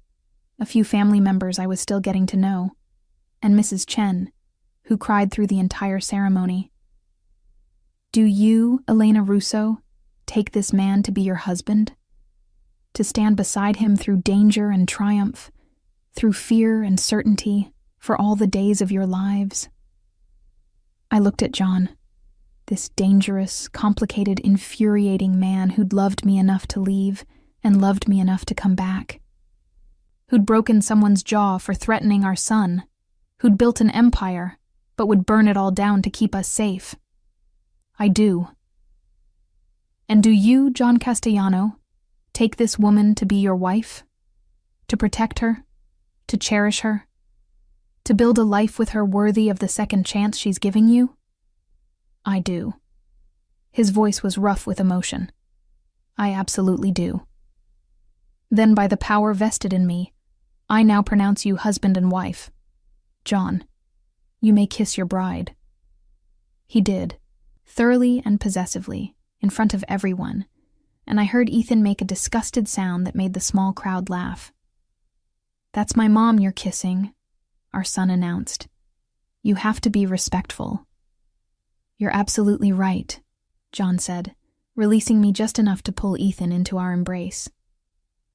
a few family members I was still getting to know, and Mrs. Chen, who cried through the entire ceremony. Do you, Elena Russo, take this man to be your husband? To stand beside him through danger and triumph, through fear and certainty, for all the days of your lives? I looked at John, this dangerous, complicated, infuriating man who'd loved me enough to leave and loved me enough to come back. Who'd broken someone's jaw for threatening our son, who'd built an empire, but would burn it all down to keep us safe. I do. And do you, John Castellano, take this woman to be your wife? To protect her? To cherish her? To build a life with her worthy of the second chance she's giving you? I do. His voice was rough with emotion. I absolutely do. Then by the power vested in me, I now pronounce you husband and wife. John, you may kiss your bride. He did, thoroughly and possessively, in front of everyone, and I heard Ethan make a disgusted sound that made the small crowd laugh. That's my mom you're kissing, our son announced. You have to be respectful. You're absolutely right, John said, releasing me just enough to pull Ethan into our embrace.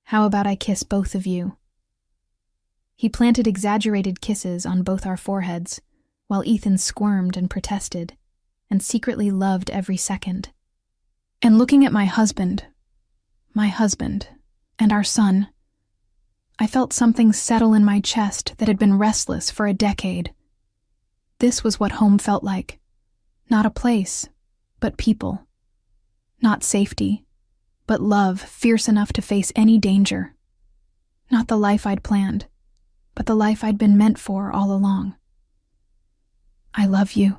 How about I kiss both of you? He planted exaggerated kisses on both our foreheads, while Ethan squirmed and protested, and secretly loved every second. And looking at my husband, and our son, I felt something settle in my chest that had been restless for a decade. This was what home felt like. Not a place, but people. Not safety, but love fierce enough to face any danger. Not the life I'd planned, but the life I'd been meant for all along. I love you,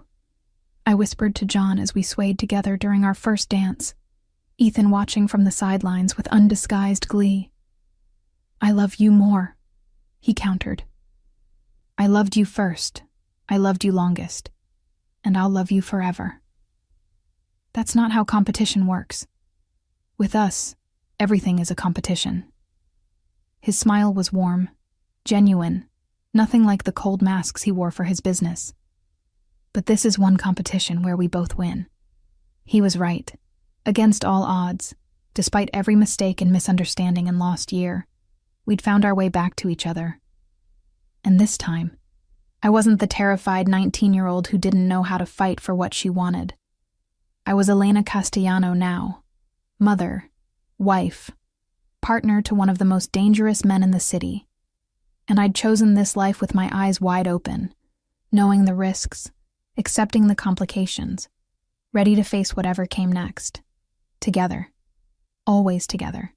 I whispered to John as we swayed together during our first dance, Ethan watching from the sidelines with undisguised glee. I love you more, he countered. I loved you first, I loved you longest, and I'll love you forever. That's not how competition works. With us, everything is a competition. His smile was warm, genuine, nothing like the cold masks he wore for his business. But this is one competition where we both win. He was right. Against all odds, despite every mistake and misunderstanding and lost year, we'd found our way back to each other. And this time, I wasn't the terrified 19-year-old who didn't know how to fight for what she wanted. I was Elena Castellano now, mother, wife, partner to one of the most dangerous men in the city. And I'd chosen this life with my eyes wide open, knowing the risks, accepting the complications, ready to face whatever came next. Together. Always together.